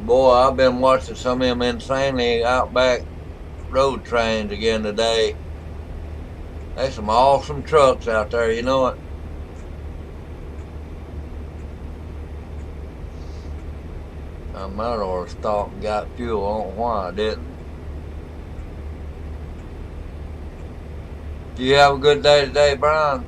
Boy, I've been watching some of them insanely outback road trains again today. There's some awesome trucks out there, you know it. I might have stopped and got fuel. I don't know why I didn't. Do you have a good day today, Brian?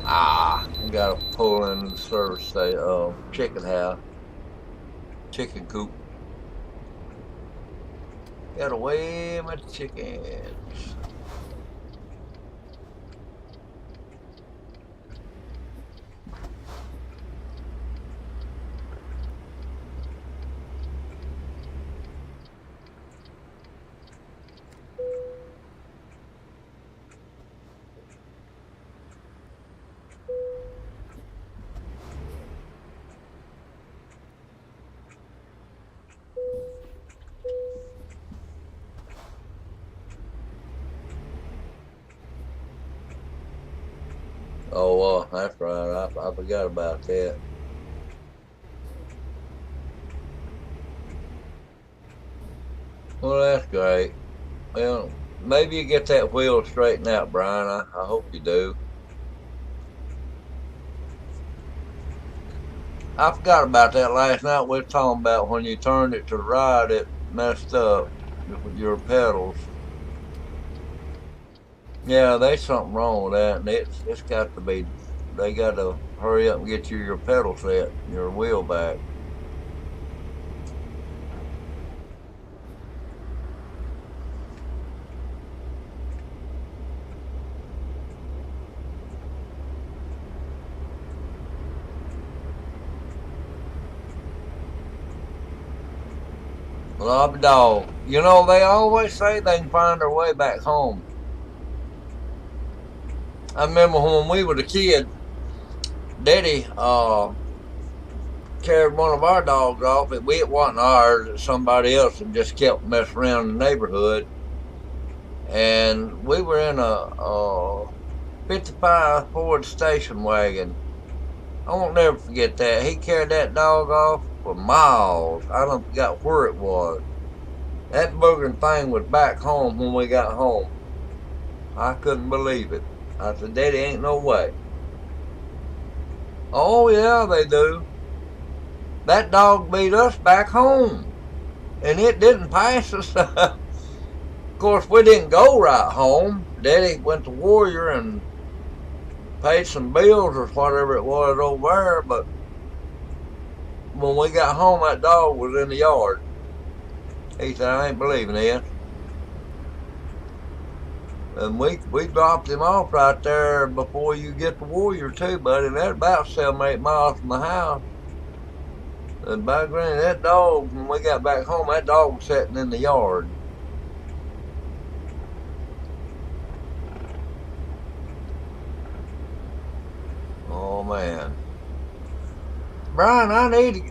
I gotta pull in the service station, chicken house, chicken coop. Gotta weigh my chickens. Oh, that's right. I forgot about that. Well, that's great. Well, maybe you get that wheel straightened out, Brian. I hope you do. I forgot about that last night. We were talking about when you turned it to the right, it messed up with your pedals. Yeah, there's something wrong with that, and it's got to be. They got to hurry up and get you your pedal set, your wheel back. Love dog. You know, they always say they can find their way back home. I remember when we were a kid, Daddy carried one of our dogs off. It wasn't ours. It's somebody else that just kept messing around in the neighborhood. And we were in a 55 Ford station wagon. I won't never forget that. He carried that dog off for miles. I don't forgot where it was. That boogering thing was back home when we got home. I couldn't believe it. I said, Daddy, ain't no way. Oh, yeah, they do. That dog beat us back home. And it didn't pass us. Of course, we didn't go right home. Daddy went to Warrior and paid some bills or whatever it was over there. But when we got home, that dog was in the yard. He said, I ain't believing this. And we dropped him off right there before you get to Warrior too, buddy. That's about 7 or 8 miles from the house. And by granny, that dog, when we got back home, that dog was sitting in the yard. Oh man. Brian, I need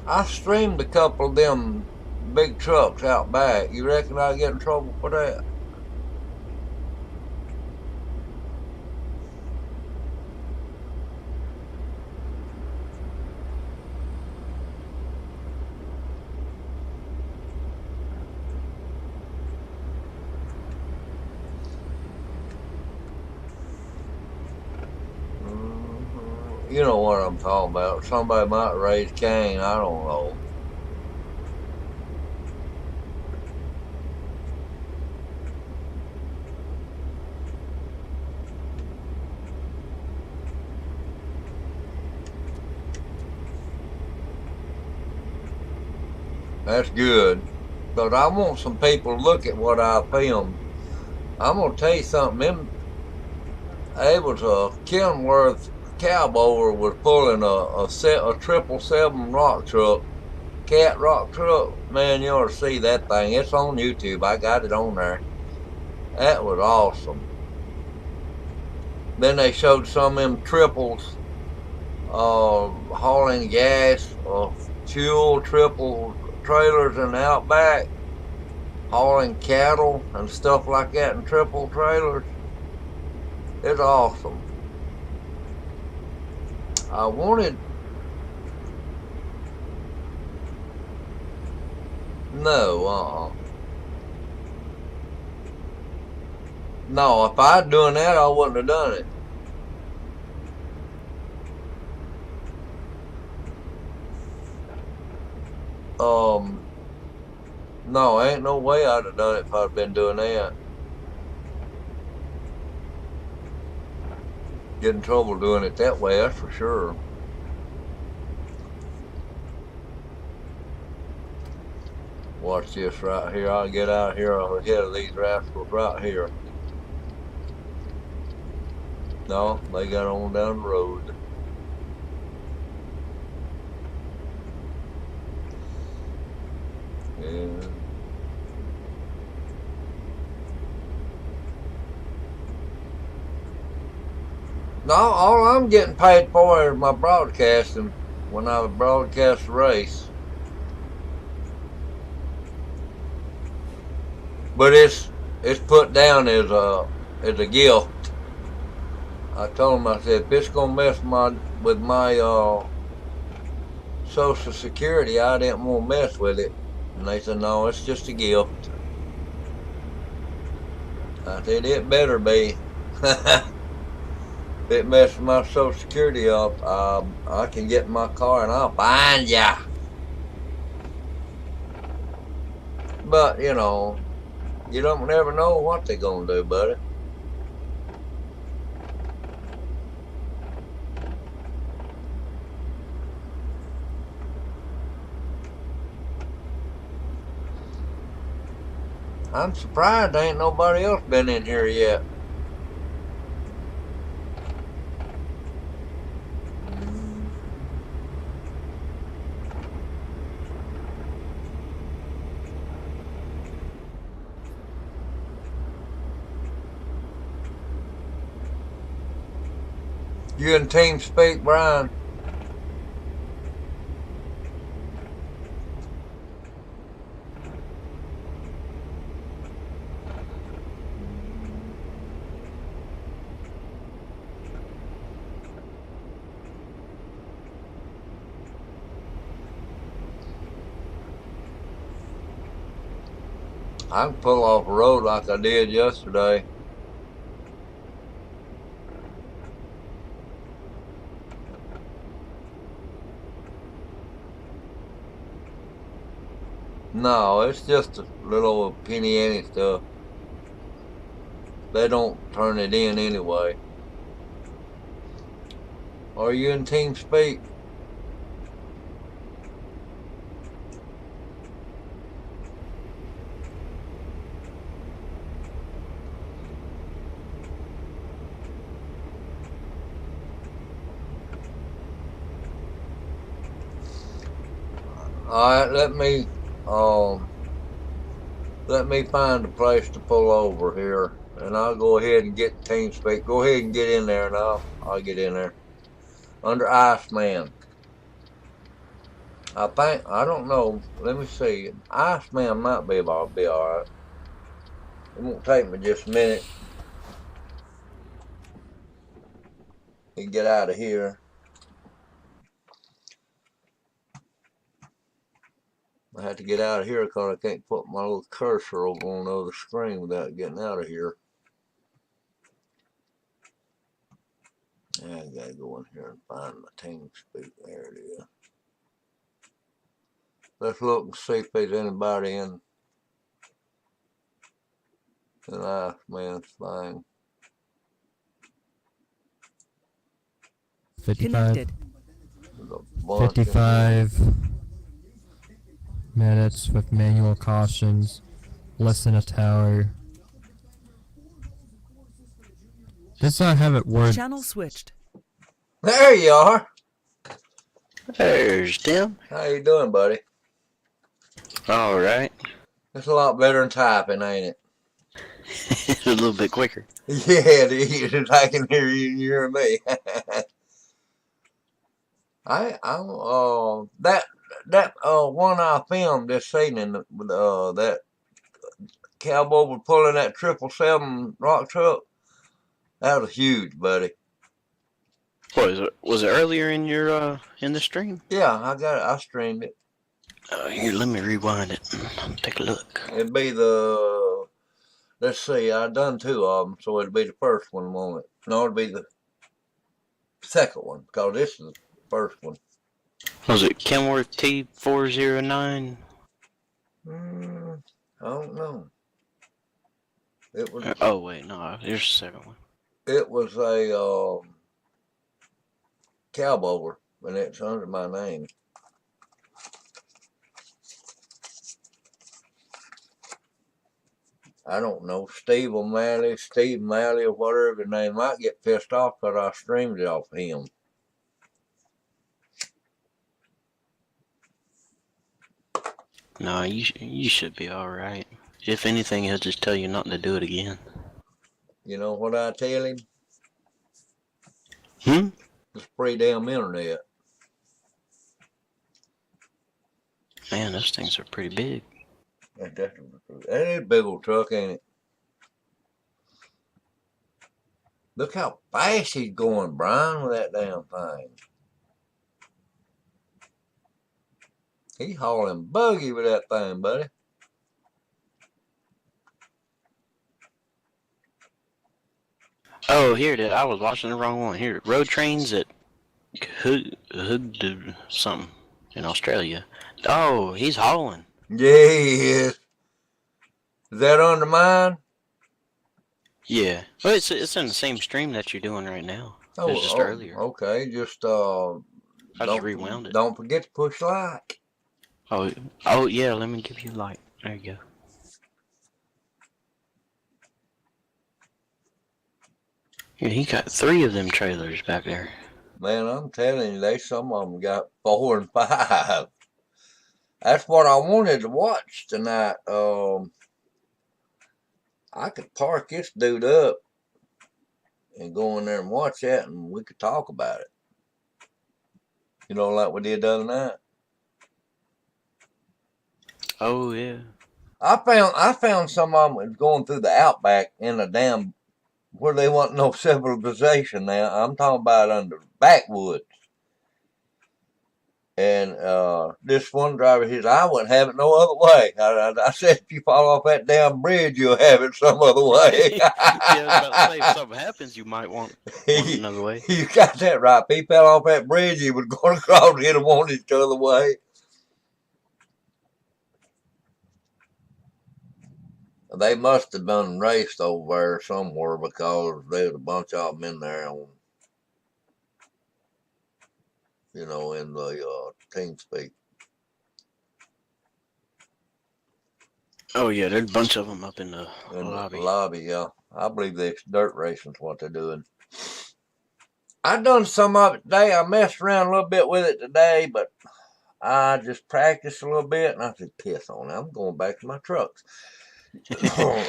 I streamed a couple of them big trucks out back. You reckon I'll get in trouble for that? You know what I'm talking about. Somebody might raise Cain. I don't know. That's good. But I want some people to look at what I filmed. I'm going to tell you something. It was a Kenworth cowboy was pulling a 777 rock truck, cat rock truck. Man, you ought to see that thing. It's on YouTube. I got it on there. That was awesome. Then they showed some of them triples hauling gas, fuel, triple trailers in the outback, hauling cattle and stuff like that in triple trailers. It's awesome. I wanted no, no. If I'd doing that, I wouldn't have done it. No, ain't no way I'd have done it if I'd been doing that. Get in trouble doing it that way, that's for sure. Watch this right here. I'll get out here ahead of these rascals right here. No, they got on down the road. Yeah. No, all I'm getting paid for is my broadcasting when I broadcast the race. But it's put down as a gift. I told them, I said, if it's gonna mess with my Social Security, I didn't want to mess with it. And they said, no, it's just a gift. I said, it better be. If it messes my Social Security up, I can get in my car and I'll find ya. But, you know, you don't never know what they're gonna do, buddy. I'm surprised there ain't nobody else been in here yet. You in team speak, Brian? I can pull off a road like I did yesterday. No, it's just a little penny ante stuff. They don't turn it in anyway. Are you in team speak? Alright, let me find a place to pull over here, and I'll go ahead and get team speak. Go ahead and get in there, and I'll get in there. Under Iceman. I don't know. Let me see. Iceman might be alright. It won't take me just a minute to get out of here. I had to get out of here because I can't put my little cursor over on the other screen without getting out of here. I gotta go in here and find my team speak. There it is. Let's look and see if there's anybody in Iceman's thing. 55. 55 minutes with manual cautions. Less than a tower. Does not have it word. Channel switched. There you are. There's Tim. How you doing, buddy? All right. It's a lot better than typing, ain't it? It's a little bit quicker. Yeah, it is. I can hear you and you hear me. That one I filmed this evening, that cowboy was pulling that 777 rock truck. That was huge, buddy. What is it? Was it earlier in your in the stream? Yeah, I got it. I streamed it. Here, let me rewind it. Take a look. It'd be let's see, I done 2 of them, so it'd be the first one, won't it? No, it'd be the second one, because this is the first one. Was it Kenworth T409? I don't know. It was. Oh wait, no, here's the second one. It was a cowboy, and it's under my name. I don't know, Steve O'Malley, or whatever his name. Might get pissed off because I streamed it off him. No, you should be all right. If anything, he'll just tell you not to do it again. You know what I tell him? It's free damn internet. Man, those things are pretty big. That is a big old truck, ain't it? Look how fast he's going, Brian, with that damn thing. He's hauling buggy with that thing, buddy. Oh, here it is. I was watching the wrong one. Here, road trains at Hood something in Australia. Oh, he's hauling. Yeah, he is. Is that under mine? Yeah. Well, it's in the same stream that you're doing right now. It was just earlier. Okay, just I just rewound it. Don't forget to push like. Oh yeah, let me give you like. There you go. Yeah, he got 3 of them trailers back there. Man, I'm telling you, some of them got 4 and 5. That's what I wanted to watch tonight. I could park this dude up and go in there and watch that, and we could talk about it. You know, like we did the other night. Oh yeah. I found some of them was going through the outback in a damn where they want no civilization. Now I'm talking about under backwoods. And this one driver, he said, I wouldn't have it no other way. I said, if you fall off that damn bridge, you'll have it some other way. Yeah, I was about to say, if something happens, you might want another way. You got that right. If he fell off that bridge, he was going across. He'd have wanted it the other way. They must have been raced over there somewhere because there's a bunch of them in there on, you know, in the team speak. Oh yeah, there's a bunch of them up in the lobby. The lobby, yeah. I believe it's dirt racing's what they're doing. I done some of it today. I messed around a little bit with it today, but I just practiced a little bit, and I said, piss on it. I'm going back to my trucks.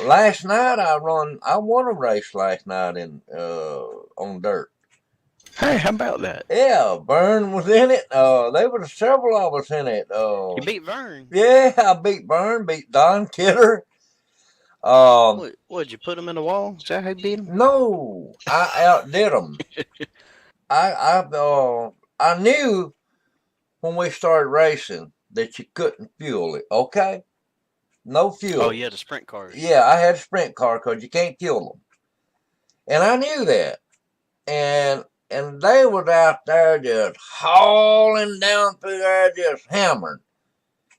Last night I won a race last night on dirt. Hey, how about that? Yeah, Vern was in it. There were several of us in it. You beat Vern. Yeah, I beat Vern, beat Don Kidder. What'd you put him in the wall? Is that how you beat him? No, I outdid him. I knew when we started racing that you couldn't fuel it. Okay, no fuel. Oh yeah, the sprint cars. Yeah, I had a sprint car because you can't fuel them, and I knew that. And they was out there just hauling down through there, just hammering.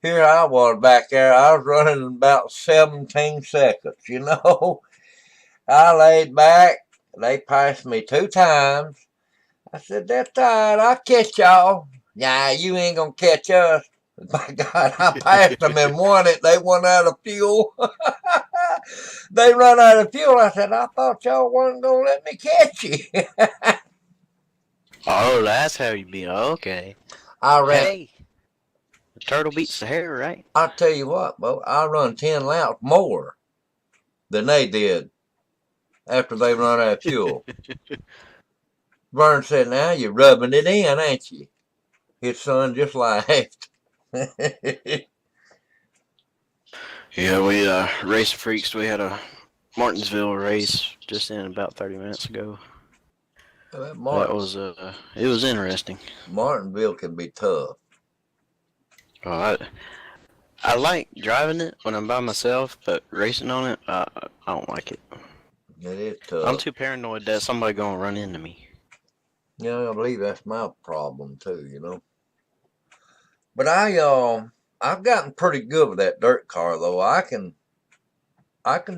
Here I was back there. I was running in about 17 seconds, you know. I laid back. They passed me 2 times. I said, that's all right. I'll catch y'all. Nah, you ain't going to catch us. My God, I passed them and won it. They went out of fuel. They run out of fuel. I said, I thought y'all wasn't going to let me catch you. Oh, that's how you beat. Okay. I ran. Hey, the turtle beats the hare, right? I'll tell you what, Bo, I run 10 laps more than they did after they run out of fuel. Vern said, now you're rubbing it in, ain't you? His son just laughed. Yeah, we race freaks. We had a Martinsville race just in about 30 minutes ago. That was it was interesting. Martinsville can be tough. Oh, I like driving it when I'm by myself, but racing on it, I don't like it. It is tough. I'm too paranoid that somebody gonna run into me. Yeah, I believe that's my problem too, you know. But I've gotten pretty good with that dirt car though. I can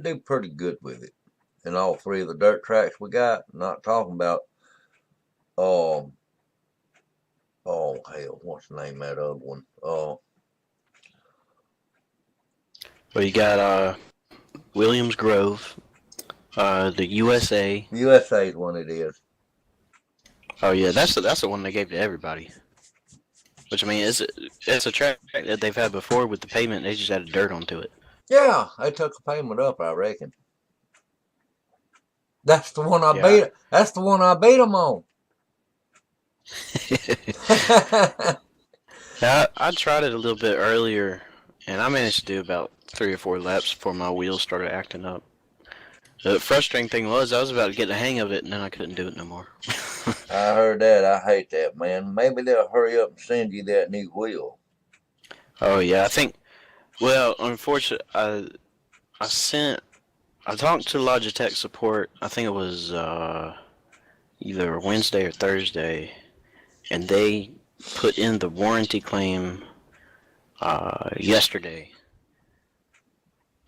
do pretty good with it in all 3 of the dirt tracks we got. I'm not talking about oh hell, what's the name of that other one? Well, you got Williams Grove, the USA. USA is one it is. Oh yeah, that's the one they gave to everybody. Which I mean, it's a track that they've had before with the pavement. They just added dirt onto it. Yeah, they took the payment up, I reckon. That's the one I beat. That's the one I beat them on. Now, I tried it a little bit earlier, and I managed to do about 3 or 4 laps before my wheels started acting up. The frustrating thing was I was about to get the hang of it, and then I couldn't do it no more. I heard that. I hate that, man. Maybe they'll hurry up and send you that new wheel. Oh yeah, I think. Well, unfortunately, I talked to Logitech support. I think it was either Wednesday or Thursday, and they put in the warranty claim yesterday,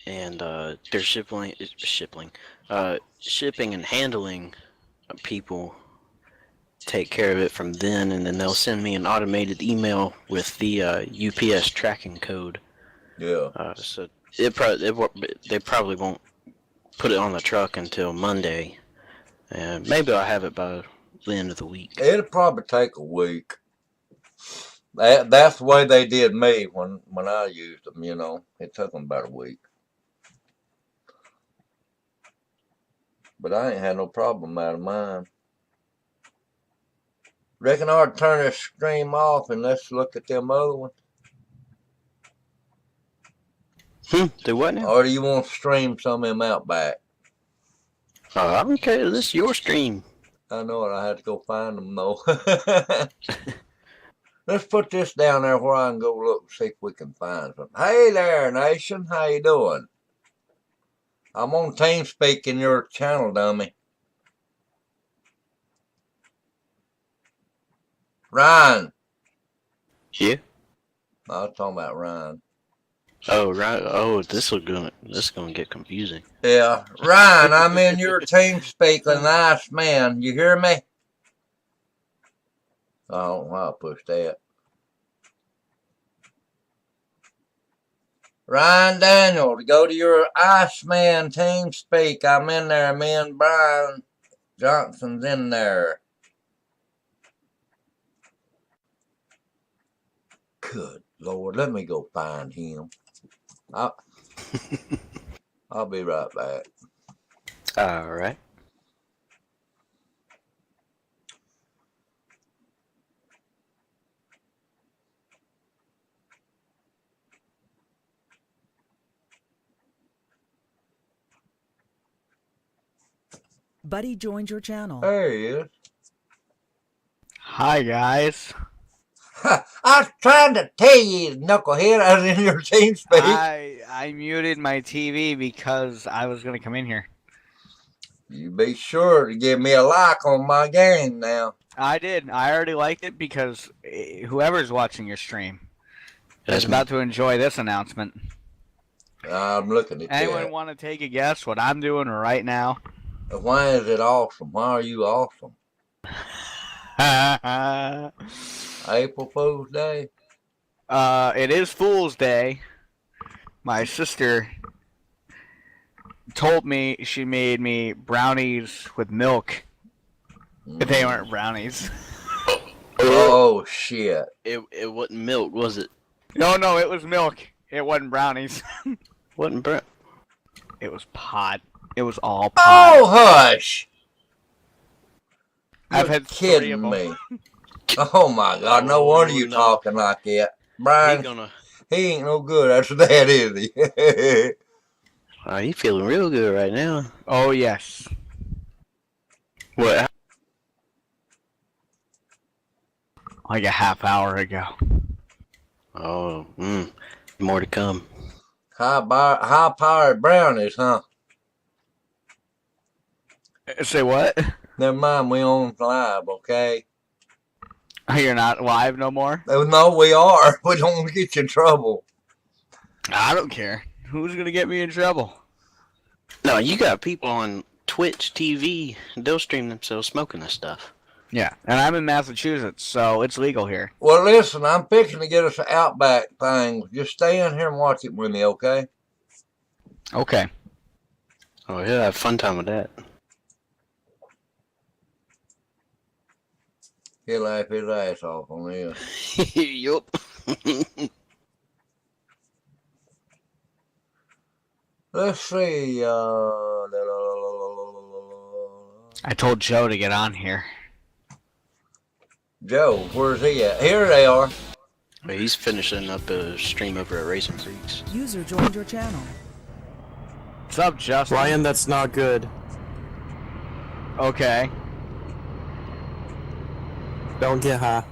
and they're shipping and handling people take care of it from then, and then they'll send me an automated email with the UPS tracking code. Yeah. So they probably won't put it on the truck until Monday, and maybe I'll have it by the end of the week. It'll probably take a week. That's the way they did me when I used them, you know. It took them about a week. But I ain't had no problem out of mine. Reckon I ought to turn this stream off and let's look at them other ones. Do what now? Or do you want to stream some of them out back? I don't care. This is your stream. I know it. I had to go find them though. Let's put this down there where I can go look and see if we can find something. Hey there, nation. How you doing? I'm on TeamSpeak in your channel, dummy. Ryan. Yeah. I was talking about Ryan. Oh right. Oh, this is gonna get confusing. Yeah, Ryan. I'm in your TeamSpeak, a nice man. You hear me? Oh, I'll push that. Ryan Daniel, go to your Iceman TeamSpeak. I'm in there. Me and Brian Johnson's in there. Good Lord, let me go find him. I'll be right back. All right. Buddy joined your channel. There he is. Hi, guys. I was trying to tell you, knucklehead, I was in your TeamSpeak. I muted my TV because I was going to come in here. You be sure to give me a like on my game now. I did. I already liked it because whoever's watching your stream is about to enjoy this announcement. I'm looking at Anyone that. want to take a guess what I'm doing right now? Why is it awesome? Why are you awesome? April Fool's Day? It is Fool's Day. My sister told me she made me brownies with milk. But they weren't brownies. Oh, shit. It wasn't milk, was it? No, it was milk. It wasn't brownies. Wasn't brown. It was pot. It was all pot. Oh, hush! I've You're had 3 kidding of them. me. Oh, my God. No wonder you talking like that. Brian, he ain't no good after that, is he? Oh, you feeling real good right now. Oh, yes. What? Like a half hour ago. Oh, more to come. High-powered brownies, huh? Say what? Never mind, we on live, okay? You're not live no more? No, we are. We don't want to get you in trouble. I don't care. Who's going to get me in trouble? No, you got people on Twitch TV. They'll stream themselves smoking this stuff. Yeah, and I'm in Massachusetts, so it's legal here. Well, listen, I'm fixing to get us an Outback thing. Just stay in here and watch it with me, okay? Okay. Oh, he'll have fun time with that. He'll laugh his ass off on this. Yup. Let's see. I told Joe to get on here. Joe, where's he at? Here they are. He's finishing up a stream over at Racing Creeks. User joined your channel. What's up, Justin? Ryan, that's not good. Okay. Don't get high.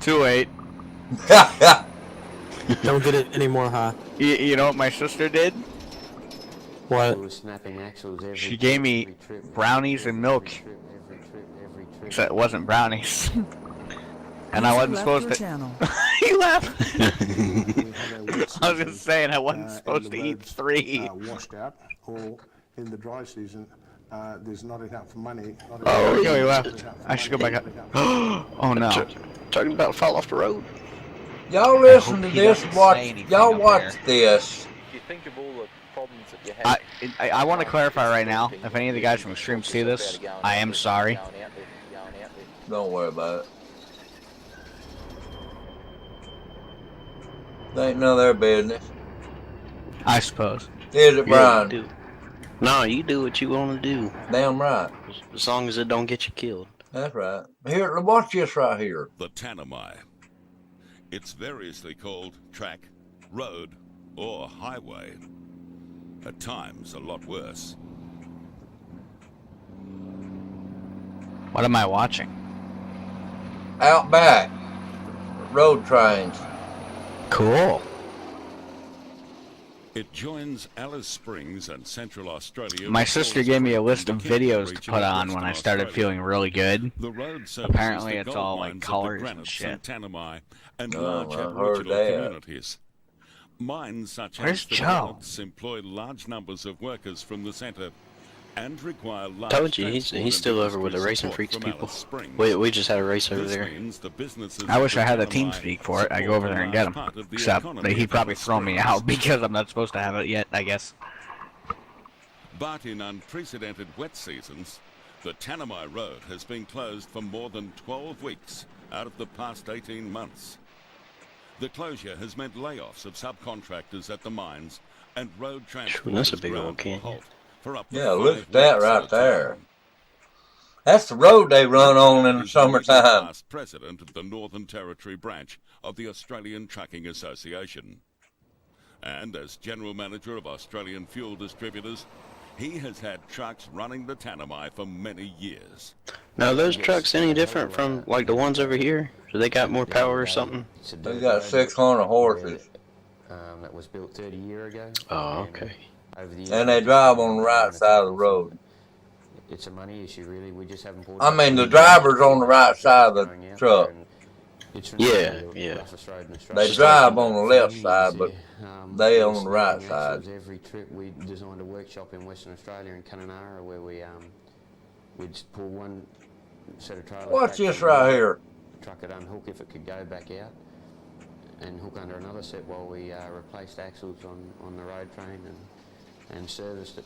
Too late. Don't get it any more high. You know what my sister did? What? She gave me brownies and milk. Except it wasn't brownies. And I wasn't supposed to. Channel. He laughed. I was just saying I wasn't supposed to eat 3. Washed out, or in the dry season, there's not enough money. Oh, he left. I should go back up. Oh no. Talking about fall off the road. Y'all listen to he this. doesn't Watch. say anything Y'all up watch there. this. You think of all the problems that you have. I want to clarify right now, if any of the guys from Extreme see this, I am sorry. Don't worry about it. They ain't none of their business. I suppose. Is it, Yeah, Brian? dude. No, you do what you want to do. Damn right. As long as it don't get you killed. That's right. Here, watch this right here. The Tanami. It's variously called track, road, or highway. At times, a lot worse. What am I watching? Out back. Road trains. Cool. It joins Alice Springs and Central Australia. My sister gave me a list of videos to put on when I started feeling really good. The road Apparently it's all like colors and shit. Tanami and large I heard Aboriginal that. communities. Mines such Where's as the Joe? Rollins employ large numbers of workers from the centre and require large Told you, he's transport still and over with the industry Racing support Freaks from people. Alice Springs. We just had a race over This there. means the businesses I wish of I had a Tanami team speak for it. I go over there and support get a him. large part of the Except economy that he'd of probably Alice throw me Springs. out because I'm not supposed to have it yet, I guess. But in unprecedented wet seasons, the Tanami Road has been closed for more than 12 weeks out of the past 18 months. The closure has meant layoffs of subcontractors at the mines and road transport That's a is big old ground to a canyon. halt for up to Yeah, 5 look at that weeks right at a there. time. That's the road they run on in the Is the summertime. past president of the Northern Territory branch of the Australian Trucking Association. And as general manager of Australian Fuel Distributors, he has had trucks running the Tanami for many years. Now, are those trucks any different from like the ones over here? Do they got more power or something? They got 600 horses. That was built 30 years ago. Oh, okay. And they drive on the right side of the road. It's a money issue, really. We just haven't bought. I mean, the driver's on the right side of the truck. Yeah, yeah. They drive on the left side, but they on the right side. Every trip we designed a workshop in Western Australia in Kununurra where we'd just pull one set of trailers. Watch this right here. Truck it unhook if it could go back out, and hook under another set while we replaced axles on the road train and serviced it.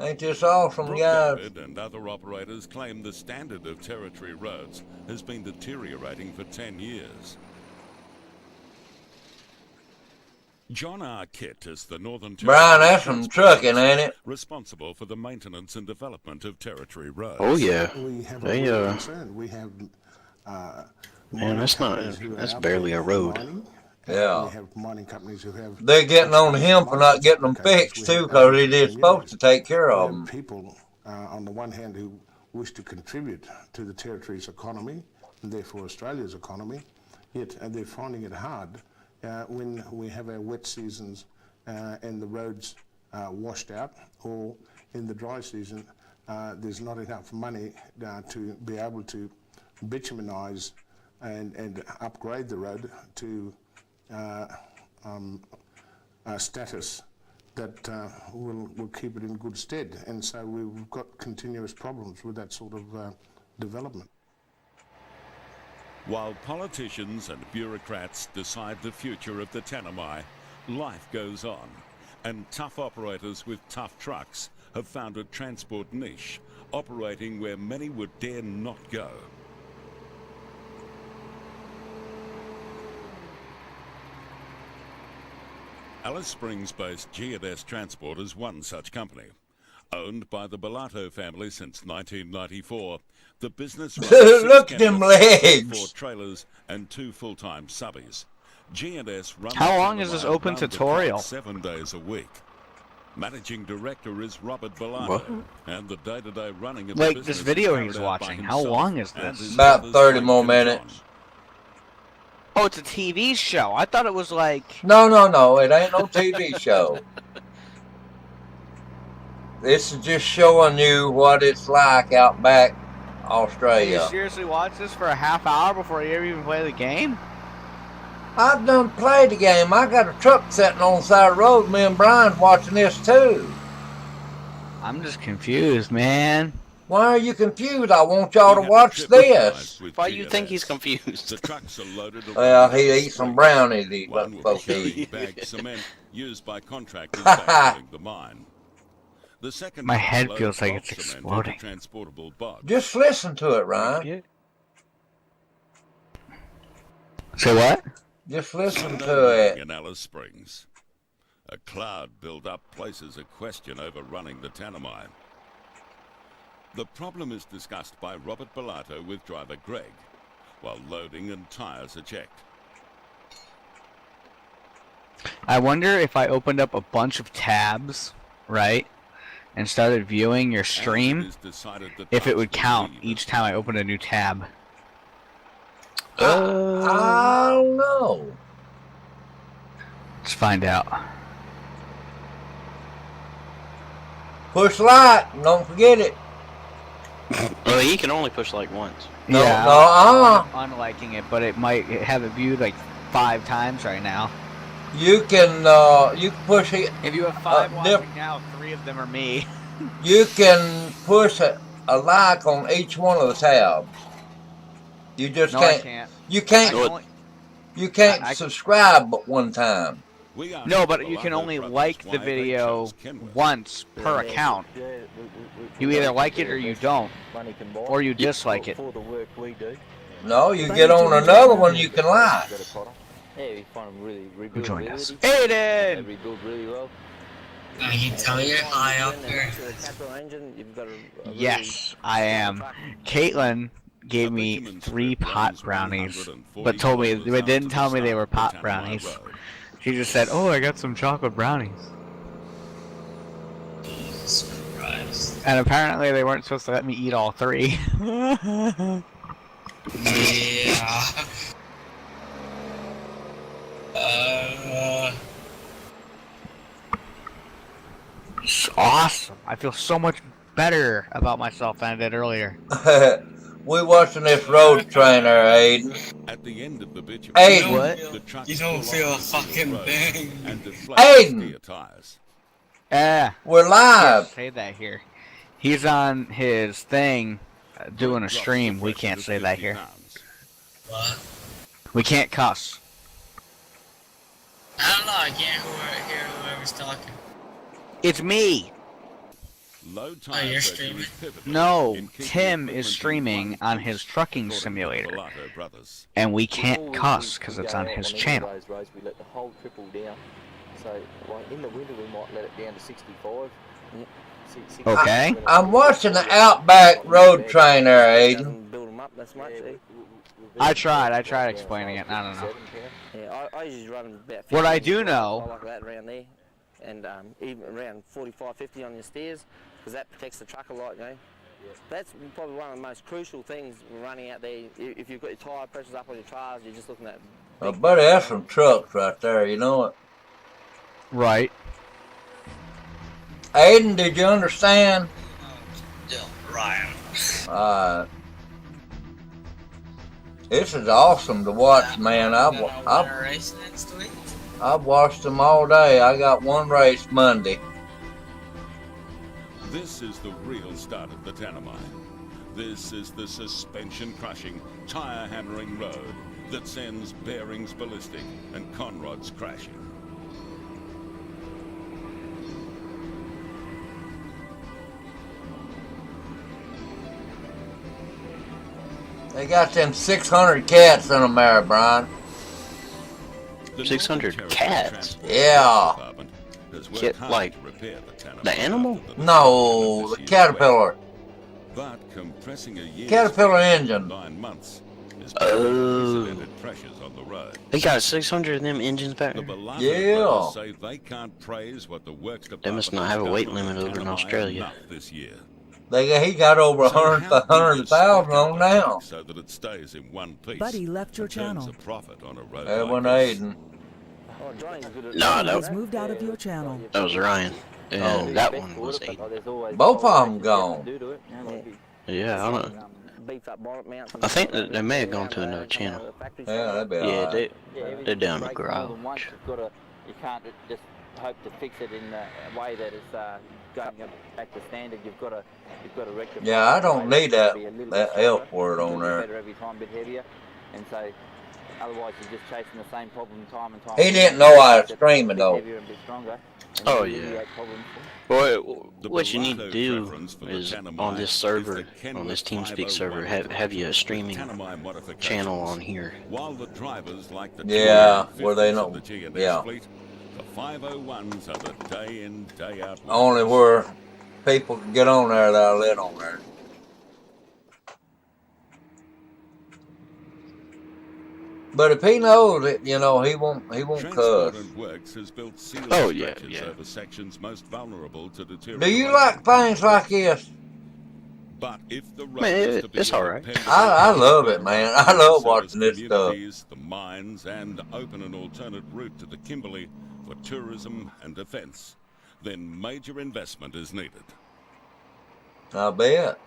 Ain't this awesome, guys? David and other operators claim the standard of territory roads has been deteriorating for 10 years. John R. Kitt is the Northern Brian, Territory that's some trucking, ain't it? responsible for the maintenance and development of territory roads. Oh yeah. We have They a concern. We have man, that's barely a road. mining. Yeah. We have mining companies who have. They're getting on him for not getting them fixed, too, because he did supposed to take care of them. People, on the one hand, who wish to contribute to the territory's economy, and therefore Australia's economy, yet they're finding it hard when we have our wet seasons and the roads washed out, or in the dry season, there's not enough money to be able to bituminise and upgrade the road to status that will keep it in good stead. And so we've got continuous problems with that sort of development. While politicians and bureaucrats decide the future of the Tanami, life goes on, and tough operators with tough trucks have found a transport niche, operating where many would dare not go. Alice Springs-based G&S Transport is one such company. Owned by the Bellato family since 1994, the business runs Look at them legs. 4 trailers and 2 full-time subbies. G&S runs How long is this open round the tutorial? clock 7 days a week. Managing director is Robert Bellato, What? and the day-to-day running of Like the this business video is he's carried out by watching, how himself long is and this? his About brothers 30 Frank more and minutes. John. Oh, it's a TV show. I thought it was like... No, it ain't no TV show. This is just showing you what it's like out back You Australia. seriously watch this for a half hour before you ever even play the game? I've done played the game. I got a truck sitting on the side of the road. Me and Brian's watching this too. I'm just confused, man. Why are you confused? I want y'all to We had a watch trip this. organized with Why you think G&S. he's confused? The trucks are loaded with Well, he various eats some springs. brownies. He One wasn't will be supposed to carrying eat. bagged cement used by contractors backfilling the mine. The second My truck head loads feels like bulk it's cement into exploding. transportable bogs. Just listen to it, Ryan. Yeah. Say what? Just listen to Mining it. in Alice Springs. A cloud build-up places a question over running the Tanami. The problem is discussed by Robert Bellato with driver Greg, while loading and tyres are checked. I wonder if I opened up a bunch of tabs, right, and started viewing your stream, if it would count each time I opened a new tab. I don't know. Let's find out. Push like, don't forget it. Well, he can only push like once. No, yeah, no, I'm unliking it, but it might have it viewed like 5 times right now. You can push it. If you have 5 watching now, 3 of them are me. You can push a like on each one of the tabs. You just can't. I can't. You can't subscribe but one time. No, but you can only like the video once per account. You either like it or you don't, or you dislike it. No, you get on another one you can like. Who joined us? Aiden! Can you tell you're high up here? Yes, I am. Caitlin gave me 3 pot brownies, but didn't tell me they were pot brownies. She just said, "Oh, I got some chocolate brownies." Jesus Christ. And apparently they weren't supposed to let me eat all 3. Yeah. It's awesome. I feel so much better about myself than I did earlier. We're watching this road trainer, Aiden. At the end of the bitumen, Aiden, what? You don't feel a fucking thing. Aiden, we're live. Say that here. He's on his thing, doing a stream. We can't say that here. What? We can't cuss. I don't know. I can't hear whoever's talking. It's me. Oh, you're streaming? No, Tim is streaming on his trucking simulator, and we can't cuss because it's on his channel. We let the whole triple down. So, like in the winter, we might let it down to 65. Okay. I'm watching the Outback road trainer, Aiden. I tried explaining it. I don't know. Yeah, I usually run about. What I do know. Like that around there, and even around 45, 50 on your stairs, because that protects the truck a lot, you know. That's probably one of the most crucial things running out there. If you've got your tyre pressures up on your trails, you're just looking at. Oh, buddy, that's some trucks right there. You know it. Right. Aiden, did you understand? Ryan. This is awesome to watch, man. I've watched them all day. I got one race Monday. This is the real start of the Tanami. This is the suspension-crushing, tire-hammering road that sends bearings ballistic and conrods crashing. They got them 600 cats in them there, Brian. 600 cats? Yeah. Like the animal? No, the Caterpillar. But compressing a year's Caterpillar engine. 9 months is Oh. pressures on the road. They got 600 of them engines back there? Yeah. Say they can't praise what the works They must not have a weight limit over in Australia. This year. He got over 100,000 on now. So that it stays in one piece. Buddy left your channel. That one Aiden. No, He's moved out of your channel. that was Ryan. And that one was Aiden. Both of them gone. Yeah, I don't know. I think that they may have gone to another channel. Yeah, that'd be Yeah, alright. they're down the garage. You can't just hope to fix it in a way that it's going back to standard. You've got to rectify. Yeah, I don't need that F word on there. Better every time, a bit heavier, and so otherwise you're just chasing the same problem time and time. He didn't know I was streaming though. Heavier and a bit stronger. Oh yeah. Boy, what you need to do is on this server, on this TeamSpeak server, have you a streaming channel on here. While the drivers like the Yeah, where they know. Yeah. The 501s are the day in, day out. Only where people can get on there that I let on there. But if he knows it, you know, he won't Transport cuss. and Works has built sealed stretches over sections most vulnerable to deterioration. Do you like things like this? But if the road is to be it's all right. I love it, man. I love watching this stuff. The mines, and open an alternate route to the Kimberley for tourism and defence, then major investment is needed. I bet.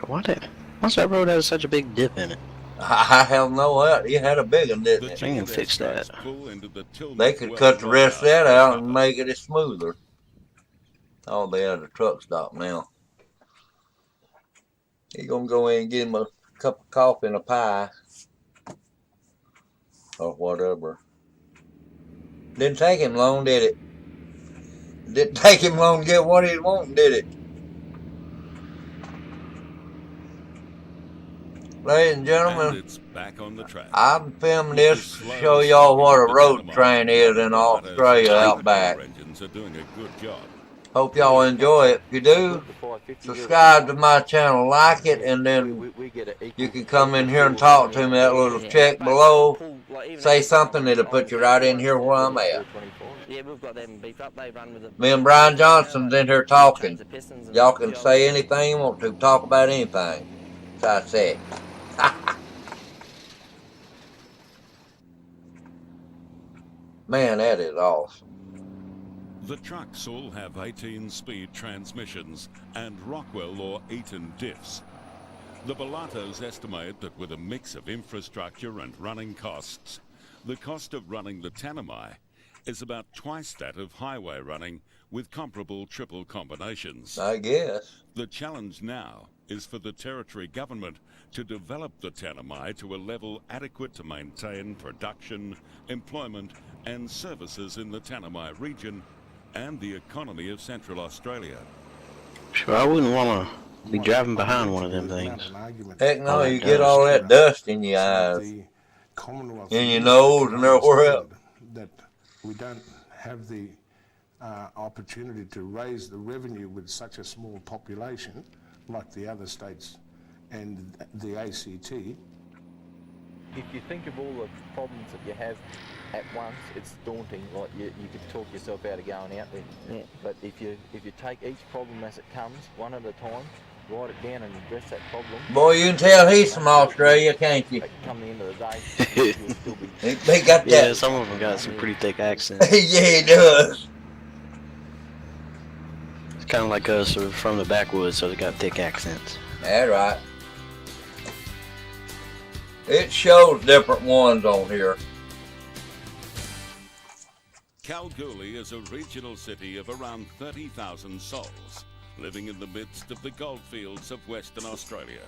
Why's that road have such a big dip in it? I have no idea. It had a big one, didn't it? They can fix that. They could cut the rest of that out and make it smoother. Oh, they have a truck stop now. He's gonna go in and get him a cup of coffee and a pie. Or whatever. Didn't take him long, did it? Didn't take him long to get what he wanted, did it? Ladies and gentlemen, it's back on the track. I'm filming this to show y'all what a road train is in Australia out back. Engines are doing a good job. Hope y'all enjoy it. If you do, subscribe to my channel, like it, and then you can come in here and talk to me. That little check below. Say something, it'll put you right in here where I'm at. Me and Brian Johnson's in here talking. Y'all can say anything you want to, talk about anything. Besides sex. Man, that is awesome. The trucks all have 18-speed transmissions and Rockwell or Eaton diffs. The Bellatos estimate that with a mix of infrastructure and running costs, the cost of running the Tanami is about twice that of highway running with comparable triple combinations. I guess. The challenge now is for the Territory government to develop the Tanami to a level adequate to maintain production, employment and services in the Tanami region and the economy of Central Australia. Sure, I wouldn't want to be driving behind one of them things. Heck no, you get all that dust in your eyes, in your nose, and everywhere else. That we don't have the opportunity to raise the revenue with such a small population like the other states and the ACT. If you think of all the problems that you have at once, it's daunting. Like you could talk yourself out of going out there. Yeah. But if you take each problem as it comes, one at a time, write it down and address that problem. Boy, you can tell he's from Australia, can't you? Come the end of the day, you'll still be. They got that. Yeah, some of them got some pretty thick accents. Yeah, he does. It's kind of like us, we're from the backwoods, so they got thick accents. That's right. It shows different ones on here. Kalgoorlie is a regional city of around 30,000 souls, living in the midst of the goldfields of Western Australia.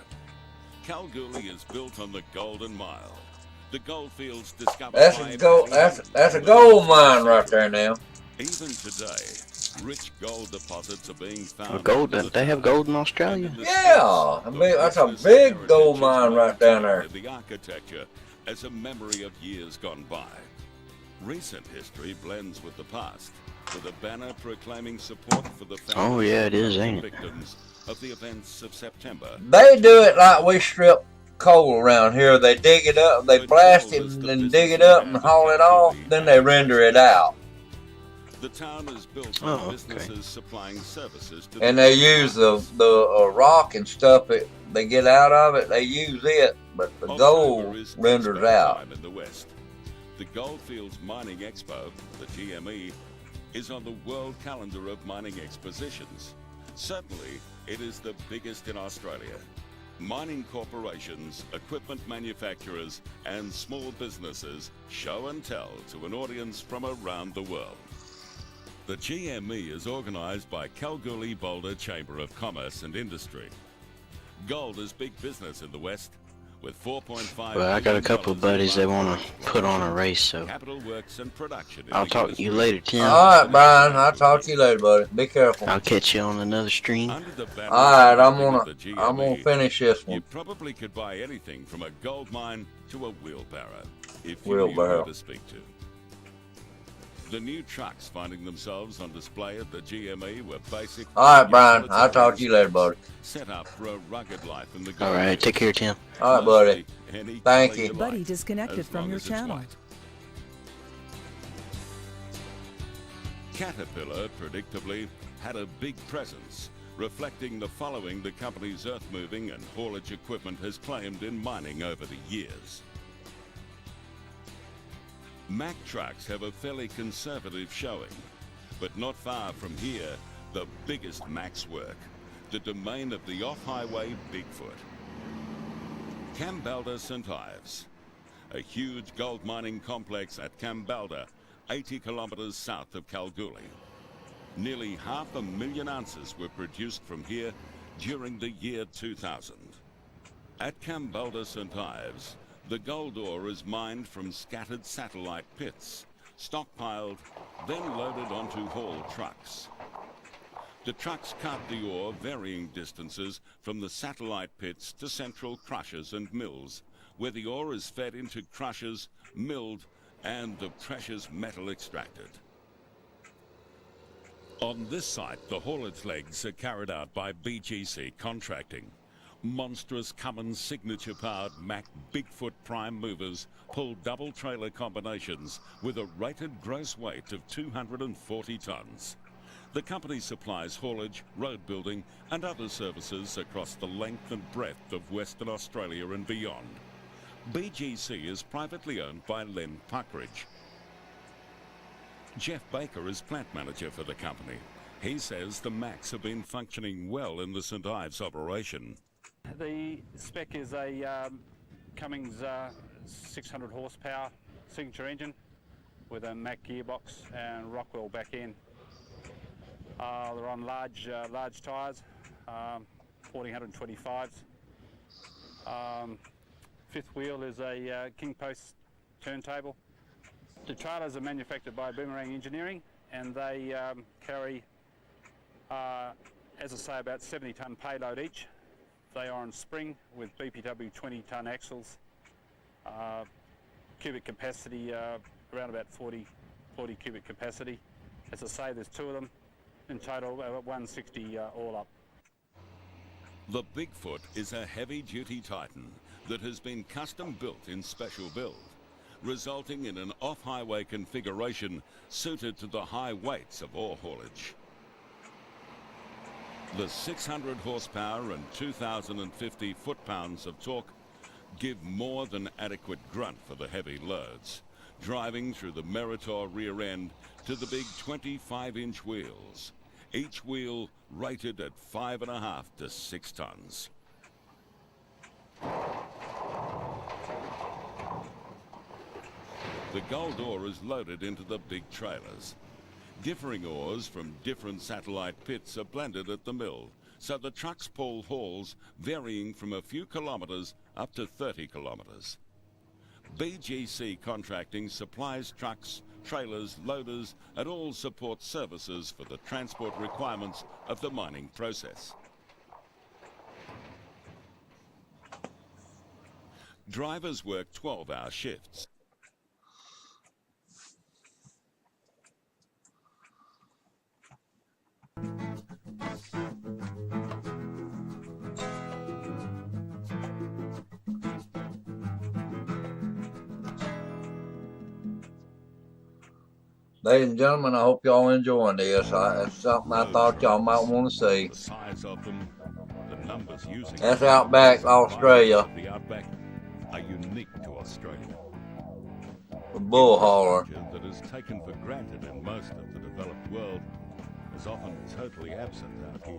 Kalgoorlie is built on the Golden Mile. The goldfields discovered that's a gold mine right there now. Even today, rich gold deposits are being found. Oh, gold? They have gold in Australia? Yeah, that's a big gold mine right down there. The architecture as a memory of years gone by. Recent history blends with the past, with a banner proclaiming support for the families and victims of the events of September. They do it like we strip coal around here. They dig it up, they blast it and dig it up and haul it off, then they render it out. The town is built on businesses supplying services to and they use the rock and stuff that they get out of it, they use it, but the gold renders out. In the West. The Goldfields Mining Expo, the GME, is on the world calendar of mining expositions. Certainly, it is the biggest in Australia. Mining corporations, equipment manufacturers, and small businesses show and tell to an audience from around the world. The GME is organised by Kalgoorlie Boulder Chamber of Commerce and Industry. Gold is big business in the West, with $4.5 Well, I got a couple of buddies that want to put on a million race, so capital works and production in I'll the talk to you industry. later, Tim. Alright, Brian. I'll talk to you later, buddy. Be careful. I'll catch you on another stream. Under the banner Alright, of I'm everything gonna of the GME, finish this you one. probably could buy anything from a gold mine to a wheelbarrow, if you Wheelbarrow. knew who to speak to. The new trucks finding themselves on display at the GME were basic. Alright, Brian. I'll talk to you later, buddy. Set up for a rugged life in the All right, take care, Tim. Alright, buddy. Thank you. Buddy disconnected from your channel. Caterpillar, predictably, had a big presence, reflecting the following the company's earth-moving and haulage equipment has claimed in mining over the years. Mack trucks have a fairly conservative showing, but not far from here, the biggest Mack's work, the domain of the off-highway Bigfoot. Kambalda St Ives, a huge gold mining complex at Kambalda, 80 kilometers south of Kalgoorlie. Nearly 500,000 ounces were produced from here during the year 2000. At Kambalda St Ives, the gold ore is mined from scattered satellite pits, stockpiled, then loaded onto haul trucks. The trucks cart the ore varying distances from the satellite pits to central crushers and mills, where the ore is fed into crushers, milled, and the precious metal extracted. On this site, the haulage legs are carried out by BGC Contracting. Monstrous Cummins signature-powered Mack Bigfoot prime movers pull double trailer combinations with a rated gross weight of 240 tons. The company supplies haulage, road building and other services across the length and breadth of Western Australia and beyond. BGC is privately owned by Len Puckridge. Jeff Baker is plant manager for the company. He says the Macks have been functioning well in the St Ives operation. The spec is a Cummins 600 horsepower signature engine with a Mack gearbox and Rockwell back end. They're on large tyres, 125s. Fifth wheel is a King Post turntable. The trailers are manufactured by Boomerang Engineering, and they carry, as I say, about 70-tonne payload each. They are on spring with BPW 20-tonne axles, cubic capacity around about 40 cubic capacity. As I say, there's two of them. In total, about 160 all up. The Bigfoot is a heavy-duty Titan that has been custom built in special build, resulting in an off-highway configuration suited to the high weights of ore haulage. The 600 horsepower and 2,050 foot-pounds of torque give more than adequate grunt for the heavy loads, driving through the Meritor rear end to the big 25-inch wheels, each wheel rated at 5.5 to 6 tons. The gold ore is loaded into the big trailers. Differing ores from different satellite pits are blended at the mill, so the trucks pull hauls varying from a few kilometres up to 30 kilometres. BGC Contracting supplies trucks, trailers, loaders and all support services for the transport requirements of the mining process. Drivers work 12-hour shifts. Ladies and gentlemen, I hope y'all enjoying this. It's something I thought y'all might want to see. The size of them, the numbers using That's Outback, Australia. The Outback are unique to Australia. The bull hauler. That is taken for granted in most of the developed world is often totally absent out here.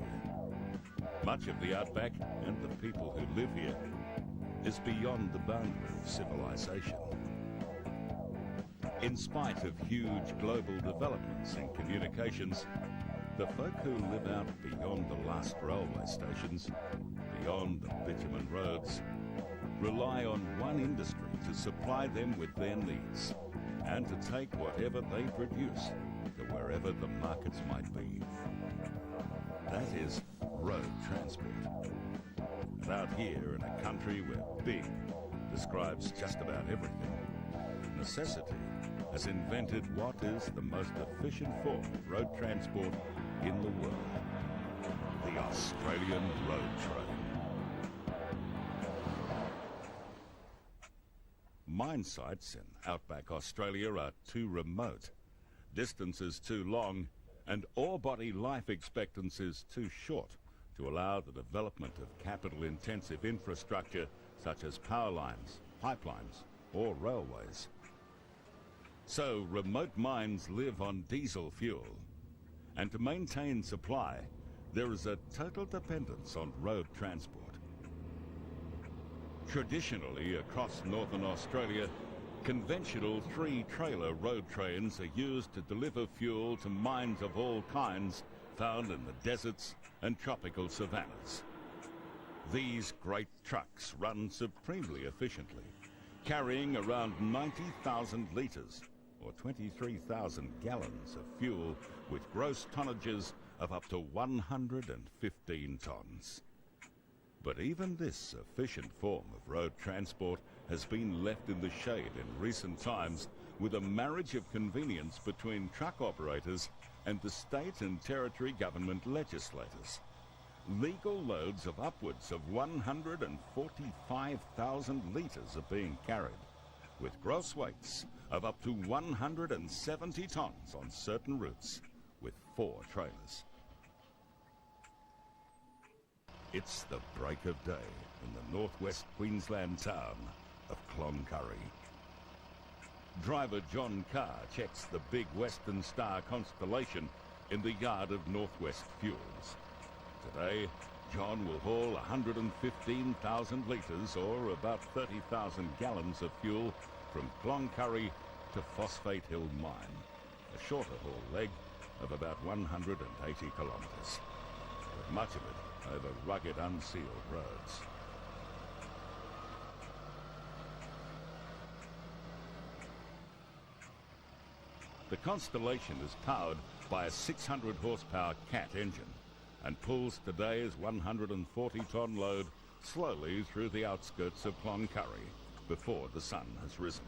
Much of the Outback and the people who live here is beyond the boundary of civilization. In spite of huge global developments in communications, the folk who live out beyond the last railway stations, beyond the bitumen roads, rely on one industry to supply them with their needs and to take whatever they produce to wherever the markets might be. That is road transport. And out here in a country where big describes just about everything, necessity has invented what is the most efficient form of road transport in the world, the Australian road train. Mine sites in outback Australia are too remote, distances too long, and ore body life expectancies too short to allow the development of capital-intensive infrastructure such as power lines, pipelines, or railways. So remote mines live on diesel fuel, and to maintain supply, there is a total dependence on road transport. Traditionally, across northern Australia, conventional three-trailer road trains are used to deliver fuel to mines of all kinds found in the deserts and tropical savannas. These great trucks run supremely efficiently, carrying around 90,000 litres or 23,000 gallons of fuel with gross tonnages of up to 115 tonnes. But even this efficient form of road transport has been left in the shade in recent times with a marriage of convenience between truck operators and the state and territory government legislators. Legal loads of upwards of 145,000 litres are being carried, with gross weights of up to 170 tonnes on certain routes, with 4 trailers. It's the break of day in the northwest Queensland town of Cloncurry. Driver John Carr checks the big Western Star constellation in the yard of Northwest Fuels. Today, John will haul 115,000 litres or about 30,000 gallons of fuel from Cloncurry to Phosphate Hill Mine, a shorter haul leg of about 180 kilometres, with much of it over rugged, unsealed roads. The Constellation is powered by a 600 horsepower Cat engine and pulls today's 140-tonne load slowly through the outskirts of Cloncurry before the sun has risen.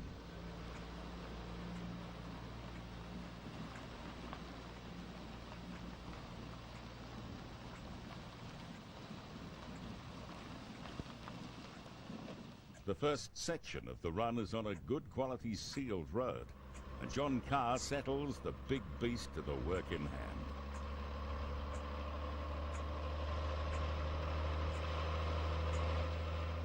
The first section of the run is on a good quality sealed road, and John Carr settles the big beast to the work in hand.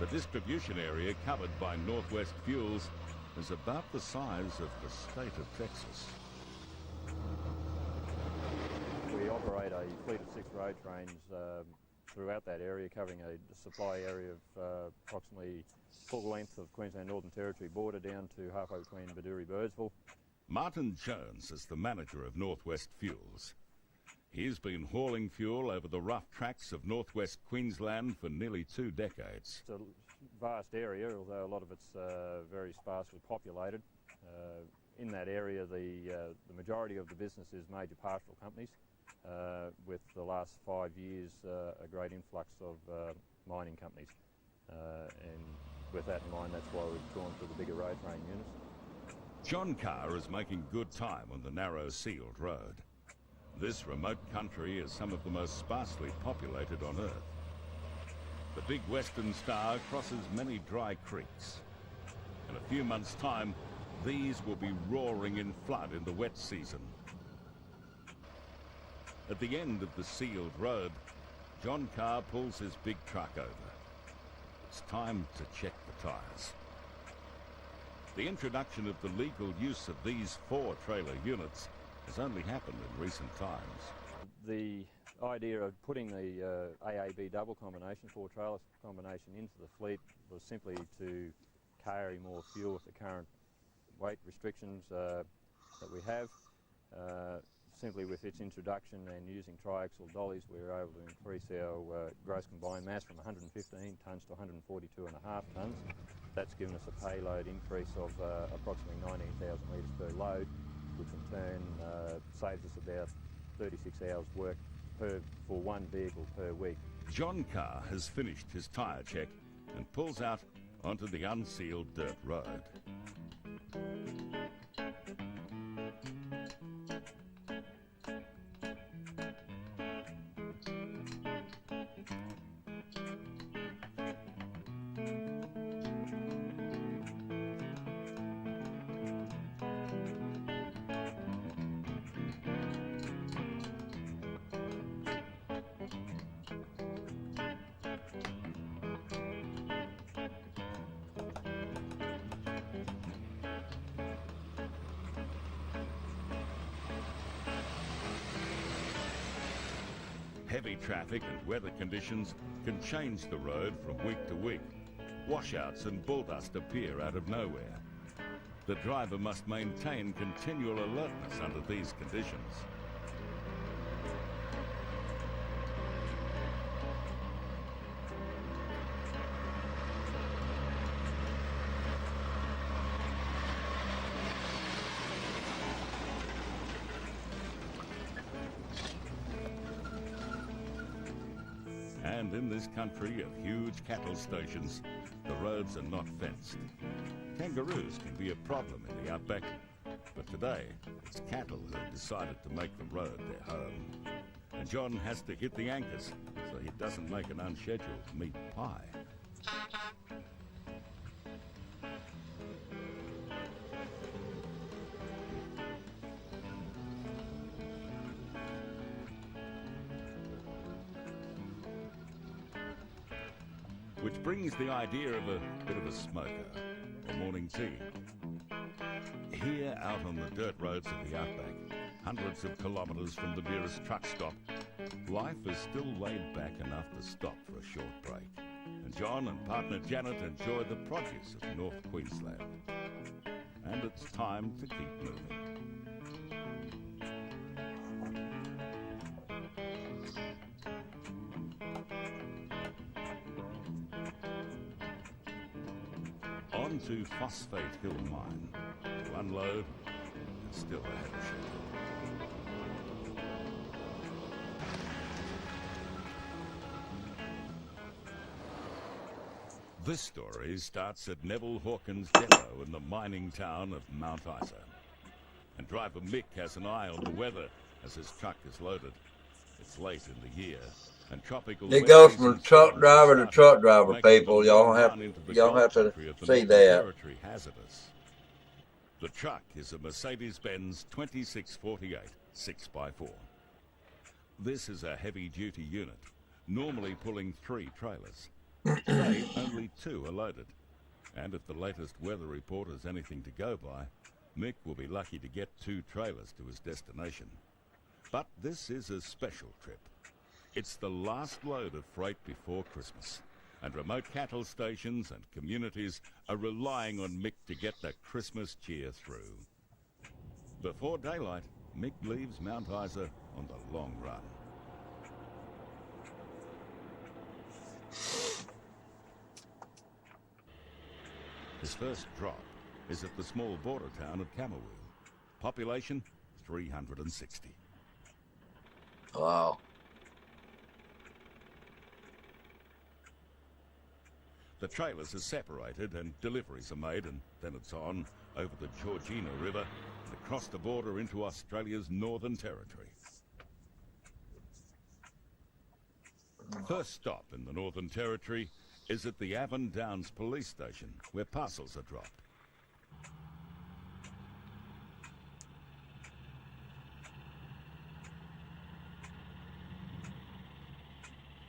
The distribution area covered by Northwest Fuels is about the size of the state of Texas. We operate a fleet of 6 road trains throughout that area, covering a supply area of approximately full length of Queensland Northern Territory border down to halfway between Baduri-Birdsville. Martin Jones is the manager of Northwest Fuels. He's been hauling fuel over the rough tracks of northwest Queensland for nearly 2 decades. It's a vast area, although a lot of it's very sparsely populated. In that area, the majority of the business is major pastoral companies, with the last 5 years a great influx of mining companies. And with that in mind, that's why we've gone for the bigger road train units. John Carr is making good time on the narrow sealed road. This remote country is some of the most sparsely populated on Earth. The big Western Star crosses many dry creeks. In a few months' time, these will be roaring in flood in the wet season. At the end of the sealed road, John Carr pulls his big truck over. It's time to check the tyres. The introduction of the legal use of these 4 trailer units has only happened in recent times. The idea of putting the AAB double combination, 4 trailer combination, into the fleet was simply to carry more fuel with the current weight restrictions that we have. simply with its introduction and using triaxle dollies, we were able to increase our gross combined mass from 115 tonnes to 142.5 tonnes. That's given us a payload increase of approximately 19,000 litres per load, which in turn saves us about 36 hours work for one vehicle per week. John Carr has finished his tyre check and pulls out onto the unsealed dirt road. Heavy traffic and weather conditions can change the road from week to week. Washouts and bulldust appear out of nowhere. The driver must maintain continual alertness under these conditions. And in this country of huge cattle stations, the roads are not fenced. Kangaroos can be a problem in the outback, but today it's cattle who have decided to make the road their home. And John has to hit the anchors so he doesn't make an unscheduled meat pie. Which brings the idea of a bit of a smoker, or morning tea. Here out on the dirt roads of the outback, hundreds of kilometres from the nearest truck stop, life is still laid back enough to stop for a short break. And John and partner Janet enjoy the produce of North Queensland. And it's time to keep moving. On to Phosphate Hill Mine to unload and still ahead of schedule. This story starts at Neville Hawkins Depot in the mining town of Mount Isa. And driver Mick has an eye on the weather as his truck is loaded. It's late in the year. And tropical It goes from truck driver to truck driver, people. Y'all have to see that. Hazardous. The truck is a Mercedes-Benz 2648 6x4. This is a heavy-duty unit, normally pulling 3 trailers. Today, only 2 are loaded. And if the latest weather report is anything to go by, Mick will be lucky to get 2 trailers to his destination. But this is a special trip. It's the last load of freight before Christmas, and remote cattle stations and communities are relying on Mick to get the Christmas cheer through. Before daylight, Mick leaves Mount Isa on the long run. His first drop is at the small border town of Camberwell. Population 360. Wow. The trailers are separated and deliveries are made, and then it's on over the Georgina River and across the border into Australia's Northern Territory. First stop in the Northern Territory is at the Avon Downs police station, where parcels are dropped.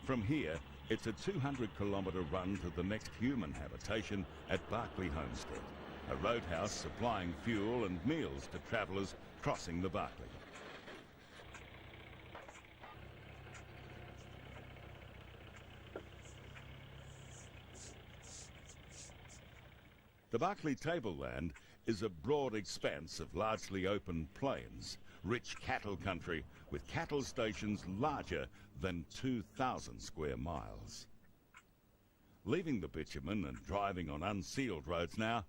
From here, it's a 200-kilometre run to the next human habitation at Barclay Homestead, a roadhouse supplying fuel and meals to travellers crossing the Barclay. The Barclay tableland is a broad expanse of largely open plains rich cattle country with cattle stations larger than 2,000 square miles. Leaving the bitumen and driving on unsealed roads now,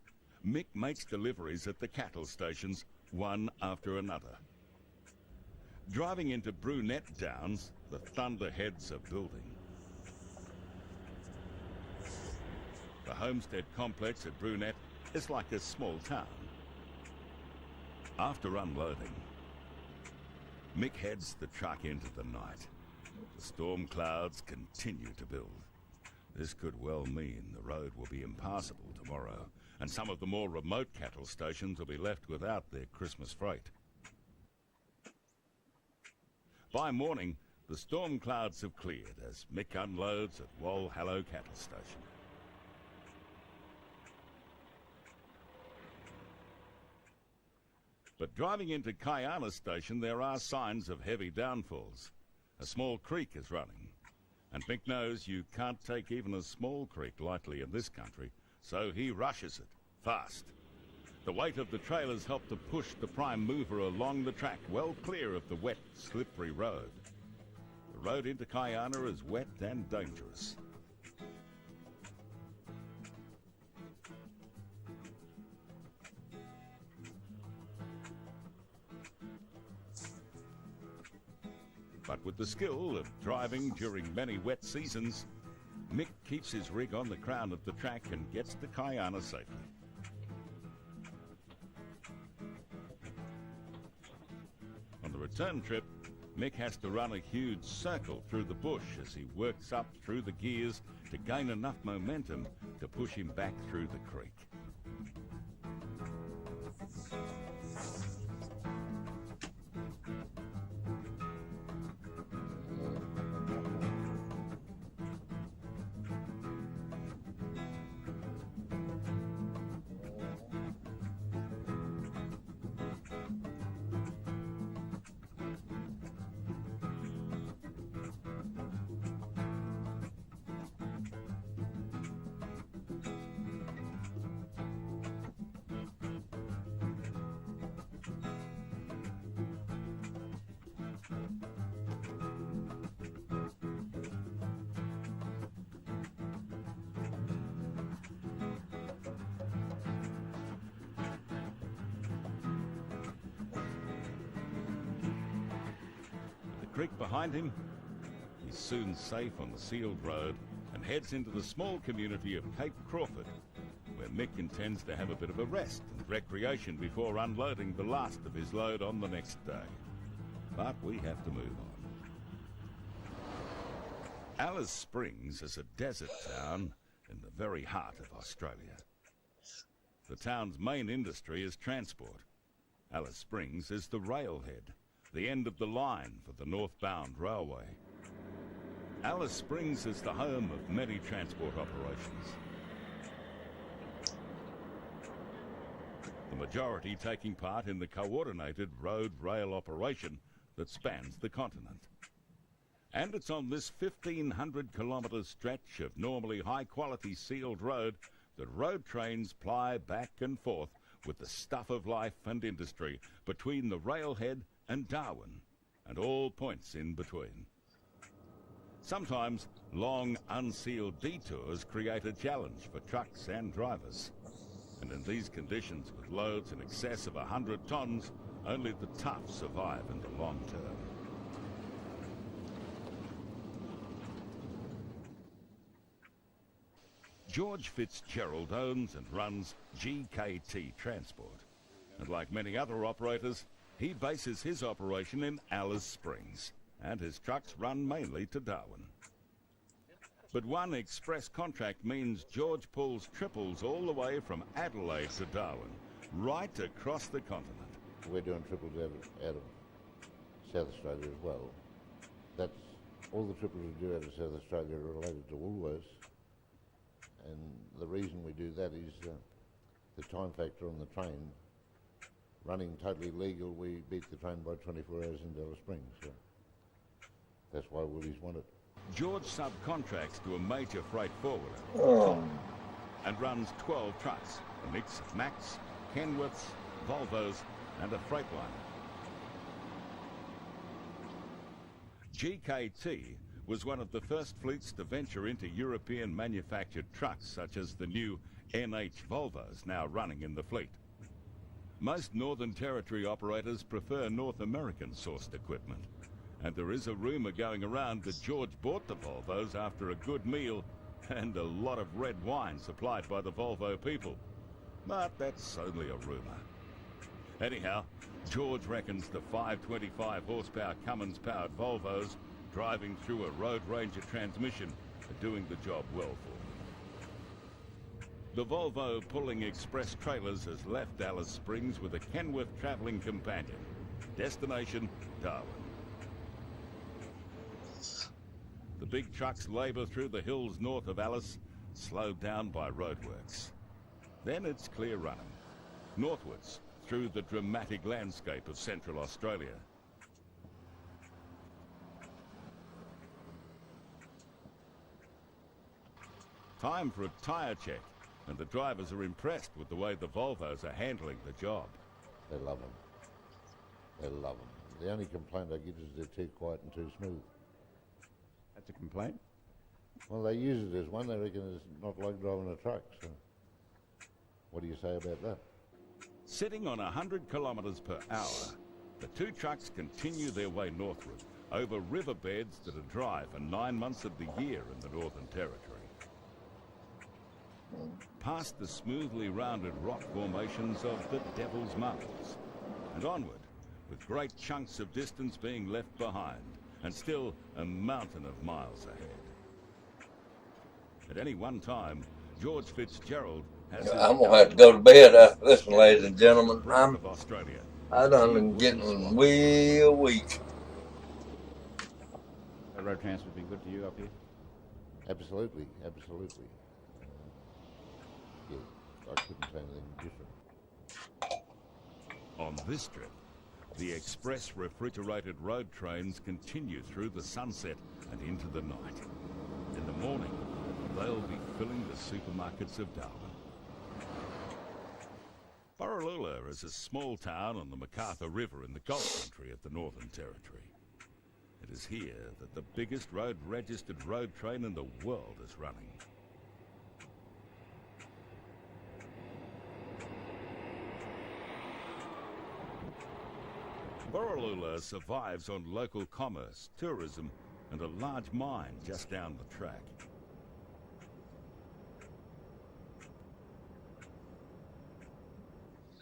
Mick makes deliveries at the cattle stations one after another. Driving into Brunette Downs, the thunderheads are building. The homestead complex at Brunette is like a small town. After unloading, Mick heads the truck into the night. The storm clouds continue to build. This could well mean the road will be impassable tomorrow, and some of the more remote cattle stations will be left without their Christmas freight. By morning, the storm clouds have cleared as Mick unloads at Walhallow Cattle Station. But driving into Kayana Station, there are signs of heavy downfalls. A small creek is running, and Mick knows you can't take even a small creek lightly in this country, so he rushes it, fast. The weight of the trailers help to push the prime mover along the track, well clear of the wet, slippery road. The road into Kayana is wet and dangerous. But with the skill of driving during many wet seasons, Mick keeps his rig on the crown of the track and gets to Kayana safely. On the return trip, Mick has to run a huge circle through the bush as he works up through the gears to gain enough momentum to push him back through the creek. Creek behind him, he's soon safe on the sealed road and heads into the small community of Cape Crawford, where Mick intends to have a bit of a rest and recreation before unloading the last of his load on the next day. But we have to move on. Alice Springs is a desert town in the very heart of Australia. The town's main industry is transport. Alice Springs is the railhead, the end of the line for the northbound railway. Alice Springs is the home of many transport operations, the majority taking part in the coordinated road-rail operation that spans the continent. And it's on this 1,500-kilometre stretch of normally high-quality sealed road that road trains ply back and forth with the stuff of life and industry between the railhead and Darwin, and all points in between. Sometimes long, unsealed detours create a challenge for trucks and drivers. And in these conditions, with loads in excess of 100 tonnes, only the tough survive in the long term. George Fitzgerald owns and runs GKT Transport, and like many other operators, he bases his operation in Alice Springs, and his trucks run mainly to Darwin. But one express contract means George pulls triples all the way from Adelaide to Darwin, right across the continent. We're doing triples out of South Australia as well. That's all the triples we do out of South Australia are related to Woolworths, and the reason we do that is the time factor on the train. Running totally legal, we beat the train by 24 hours in Alice Springs. So that's why Woolies want it. George subcontracts to a major freight forwarder and runs 12 trucks, a mix of Macs, Kenworths, Volvos and a Freightliner. GKT was one of the first fleets to venture into European manufactured trucks such as the new NH Volvos now running in the fleet. Most Northern Territory operators prefer North American sourced equipment, and there is a rumour going around that George bought the Volvos after a good meal and a lot of red wine supplied by the Volvo people. But that's only a rumour. Anyhow, George reckons the 525 horsepower Cummins-powered Volvos driving through a Road Ranger transmission are doing the job well for him. The Volvo pulling express trailers has left Alice Springs with a Kenworth travelling companion. Destination, Darwin. The big trucks labour through the hills north of Alice, slowed down by roadworks. Then it's clear running, northwards through the dramatic landscape of Central Australia. Time for a tyre check, and the drivers are impressed with the way the Volvos are handling the job. They love them. They love them. The only complaint I get is they're too quiet and too smooth. That's a complaint? Well, they use it as one. They reckon it's not like driving a truck. So what do you say about that? Sitting on 100 kilometres per hour, the two trucks continue their way northward over riverbeds that are dry for 9 months of the year in the Northern Territory. Past the smoothly rounded rock formations of the Devil's Mountains, and onward, with great chunks of distance being left behind, and still a mountain of miles ahead. At any one time, George Fitzgerald has... I'm going to have to go to bed after this one, ladies and gentlemen. I done been getting real weak. The road transport's been good to you up here? Absolutely, absolutely. Yeah, I couldn't say anything different. On this trip, the express refrigerated road trains continue through the sunset and into the night. In the morning, they'll be filling the supermarkets of Darwin. Borroloola is a small town on the Macarthur River in the Gulf Country of the Northern Territory. It is here that the biggest road-registered road train in the world is running. Borroloola survives on local commerce, tourism, and a large mine just down the track.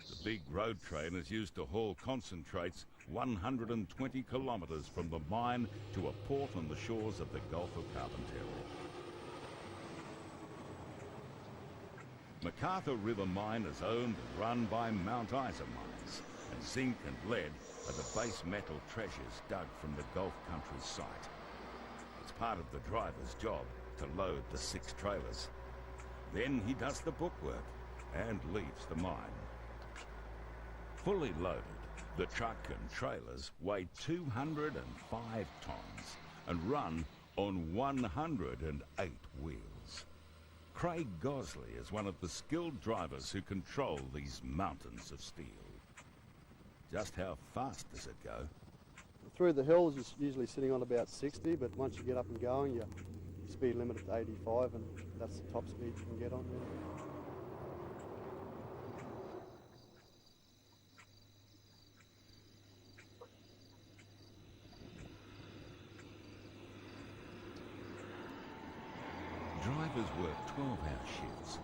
The big road train is used to haul concentrates 120 kilometres from the mine to a port on the shores of the Gulf of Carpentaria. Macarthur River Mine is owned and run by Mount Isa Mines, and zinc and lead are the base metal treasures dug from the Gulf Country site. It's part of the driver's job to load the 6 trailers. Then he does the bookwork and leaves the mine. Fully loaded, the truck and trailers weigh 205 tonnes and run on 108 wheels. Craig Gosley is one of the skilled drivers who control these mountains of steel. Just how fast does it go? Through the hills, you're usually sitting on about 60, but once you get up and going, your speed limit is 85, and that's the top speed you can get on there. Drivers work 12-hour shifts,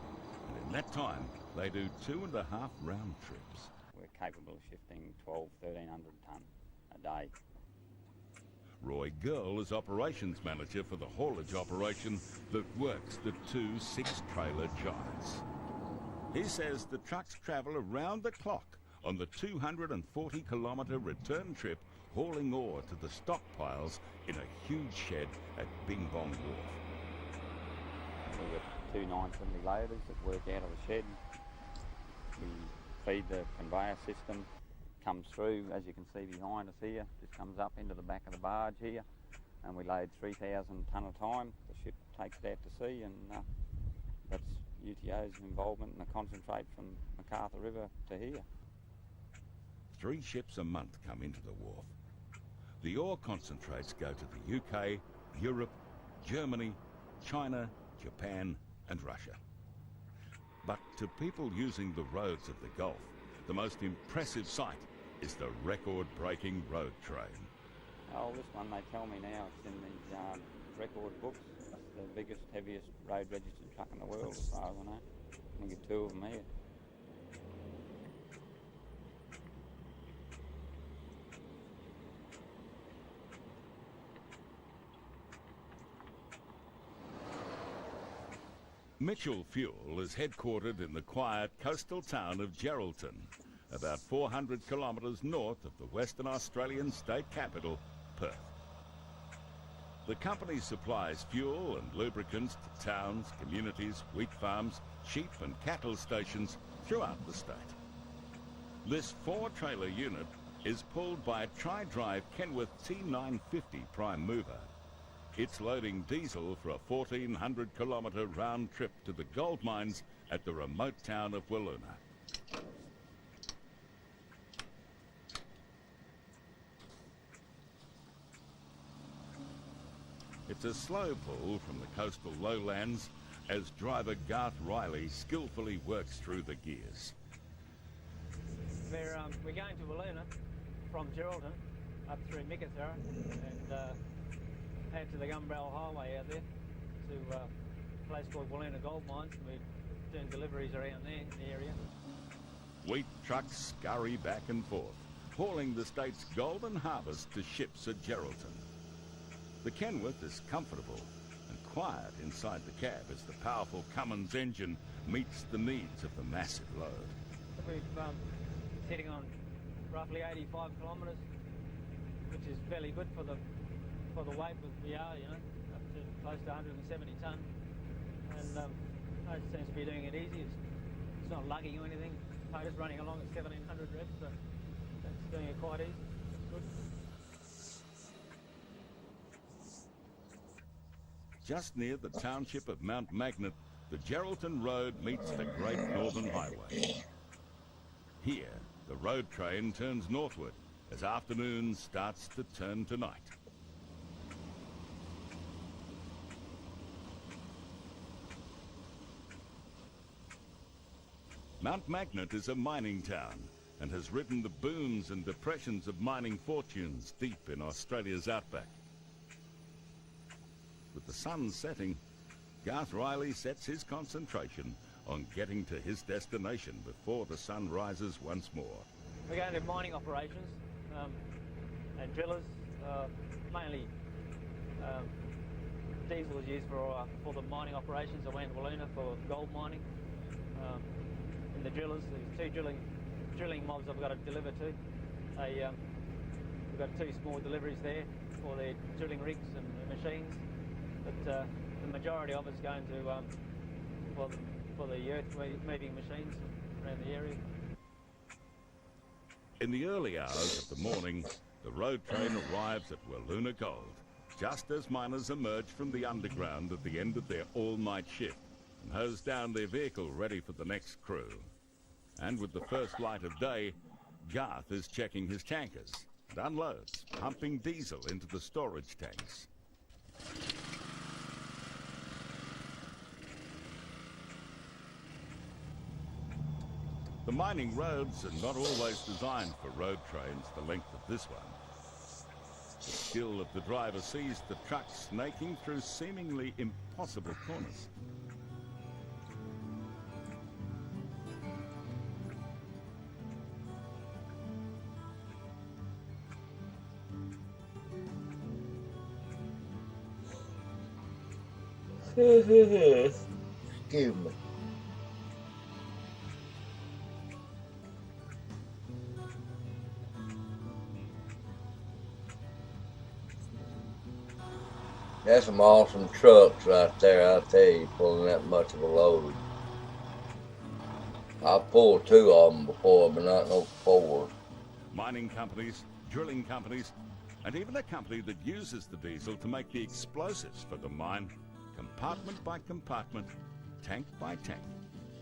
and in that time, they do 2.5 round trips. We're capable of shifting 1,200–1,300 tonne a day. Roy Girl is operations manager for the haulage operation that works the 2 6-trailer giants. He says the trucks travel around the clock on the 240-kilometre return trip, hauling ore to the stockpiles in a huge shed at Bing Bong Wharf. We've got 2 970 loaders that work out of the shed. We feed the conveyor system, comes through, as you can see behind us here, just comes up into the back of the barge here, and we load 3,000 tonne a time. The ship takes it out to sea, and that's UTO's involvement in the concentrate from Macarthur River to here. 3 ships a month come into the wharf. the ore concentrates go to the UK, Europe, Germany, China, Japan and Russia. But to people using the roads of the Gulf, the most impressive sight is the record-breaking road train. Oh, this one, they tell me now, it's in the record books. It's the biggest, heaviest road registered truck in the world, as far as I know. I think there's 2 of them here. Mitchell Fuel is headquartered in the quiet coastal town of Geraldton, about 400 kilometres north of the Western Australian state capital, Perth. The company supplies fuel and lubricants to towns, communities, wheat farms, sheep and cattle stations throughout the state. This 4-trailer unit is pulled by a tri-drive Kenworth T950 prime mover. It's loading diesel for a 1,400-kilometre round trip to the gold mines at the remote town of Wiluna. It's a slow pull from the coastal lowlands as driver Garth Riley skillfully works through the gears. We're going to Wiluna from Geraldton up through Mikathara and head to the Gumbarrel Highway out there to a place called Wiluna Gold Mines, and we're doing deliveries around there in the area. Wheat trucks scurry back and forth, hauling the state's golden harvest to ships at Geraldton. The Kenworth is comfortable and quiet inside the cab as the powerful Cummins engine meets the needs of the massive load. We're sitting on roughly 85 kilometres, which is fairly good for the weight that we are, you know, up to close to 170 tonne, and it seems to be doing it easy. It's not lugging or anything. Motor's running along at 1700 revs, so that's doing it quite easy. It's good. Just near the township of Mount Magnet, the Geraldton Road meets the Great Northern Highway. Here, the road train turns northward as afternoon starts to turn to night. Mount Magnet is a mining town and has ridden the booms and depressions of mining fortunes deep in Australia's outback. With the sun setting, Garth Riley sets his concentration on getting to his destination before the sun rises once more. We're going to mining operations and drillers, mainly diesel is used for the mining operations around Wiluna for gold mining. And the drillers, there's 2 drilling mobs I've got to deliver to. We've got 2 small deliveries there for their drilling rigs and machines. But the majority of it's going to for the earth moving machines around the area. In the early hours of the morning, the road train arrives at Wiluna Gold, just as miners emerge from the underground at the end of their all-night shift and hose down their vehicle ready for the next crew. And with the first light of day, Garth is checking his tankers and unloads, pumping diesel into the storage tanks. The mining roads are not always designed for road trains the length of this one. The skill of the driver sees the truck snaking through seemingly impossible corners. Excuse me. That's some awesome trucks right there, I tell you, pulling that much of a load. I've pulled 2 of them before, but not no 4. Mining companies, drilling companies, and even a company that uses the diesel to make the explosives for the mine, compartment by compartment, tank by tank,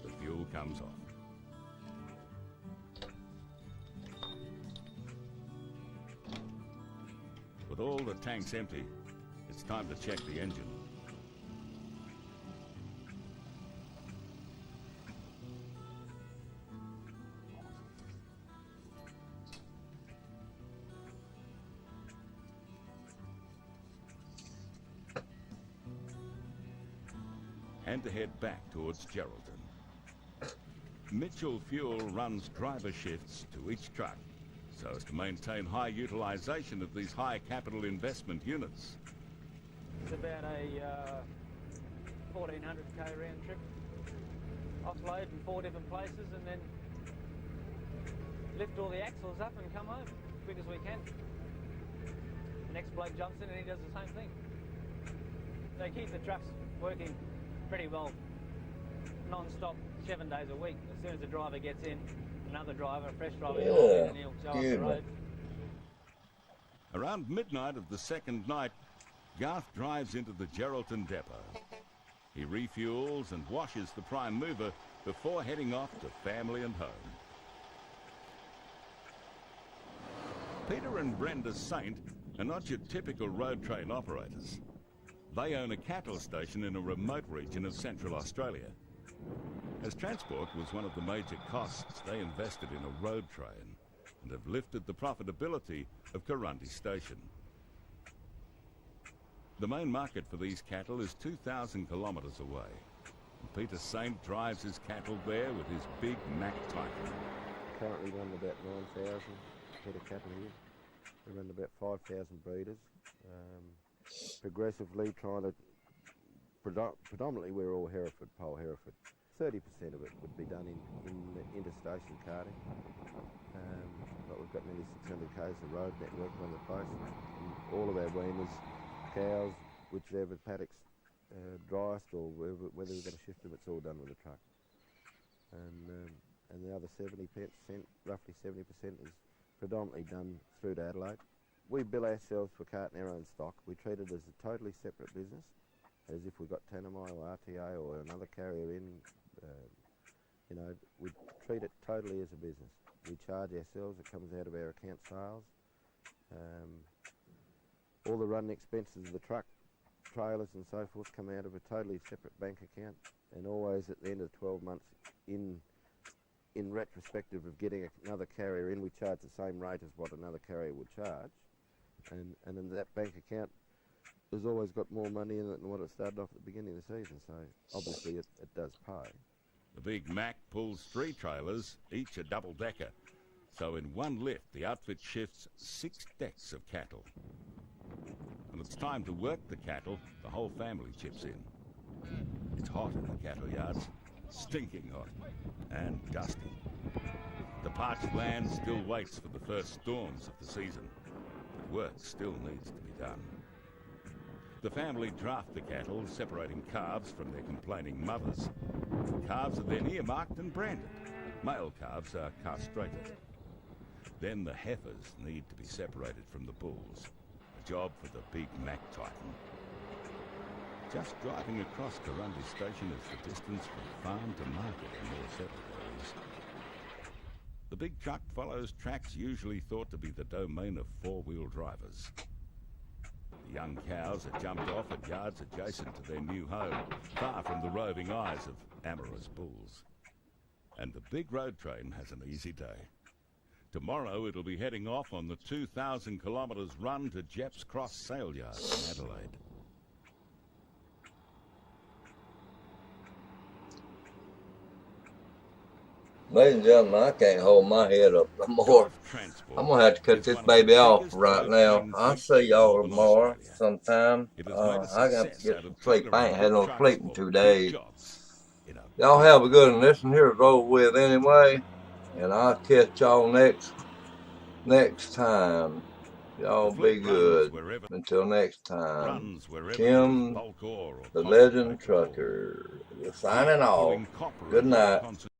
the fuel comes off. With all the tanks empty, it's time to check the engine. And to head back towards Geraldton. Mitchell Fuel runs driver shifts to each truck so as to maintain high utilisation of these high capital investment units. It's about a 1400k round trip. Offload in 4 different places and then lift all the axles up and come home as quick as we can. The next bloke jumps in and he does the same thing. They keep the trucks working pretty well non-stop 7 days a week. As soon as the driver gets in, another driver, a fresh driver, and he'll go off the road. Around midnight of the second night, Garth drives into the Geraldton depot. He refuels and washes the prime mover before heading off to family and home. Peter and Brenda Saint are not your typical road train operators. They own a cattle station in a remote region of central Australia. As transport was one of the major costs, they invested in a road train and have lifted the profitability of Corundy Station. The main market for these cattle is 2,000 kilometres away. And Peter Saint drives his cattle there with his big Mack Titan. Currently run about 9,000 head of cattle here. We run about 5,000 breeders. Progressively trying to, predominantly we're all Hereford, pole Hereford. 30% of it would be done in interstation carting, but we've got nearly 600 k's of road network on the place. And all of our weaners, cows, whichever paddocks driest or whether we're going to shift them, it's all done with a truck. And the other 70%, roughly 70%, is predominantly done through to Adelaide. We bill ourselves for carting our own stock. We treat it as a totally separate business, as if we got Tanami or RTA or another carrier in. You know, we treat it totally as a business. We charge ourselves, it comes out of our account sales. All the running expenses of the truck, trailers and so forth come out of a totally separate bank account, and always at the end of 12 months in retrospective of getting another carrier in, we charge the same rate as what another carrier would charge, and in that bank account there's always got more money in it than what it started off at the beginning of the season, so obviously it does pay. The big Mack pulls 3 trailers, each a double-decker. So in one lift, the outfit shifts 6 decks of cattle. When it's time to work the cattle, the whole family chips in. It's hot in the cattle yards, stinking hot, and dusty. The parched land still waits for the first storms of the season. But work still needs to be done. The family draft the cattle, separating calves from their complaining mothers. Calves are then earmarked and branded. Male calves are castrated. Then the heifers need to be separated from the bulls. A job for the big Mack Titan. Just driving across Corundy Station is the distance from farm to market in more settled areas. The big truck follows tracks usually thought to be the domain of 4-wheel drivers. The young cows are jumped off at yards adjacent to their new home, far from the roving eyes of amorous bulls. And the big road train has an easy day. Tomorrow it'll be heading off on the 2,000 kilometres run to Jepp's Cross Sale Yard in Adelaide. Ladies and gentlemen, I can't hold my head up no more. I'm going to have to cut this baby off right now. I'll see y'all tomorrow sometime. I got to get some sleep. I ain't had no sleep in 2 days. Y'all have a good one. This one here is over with anyway. And I'll catch y'all next time. Y'all be good. Until next time. Tim, the Legend Trucker, signing off. Good night.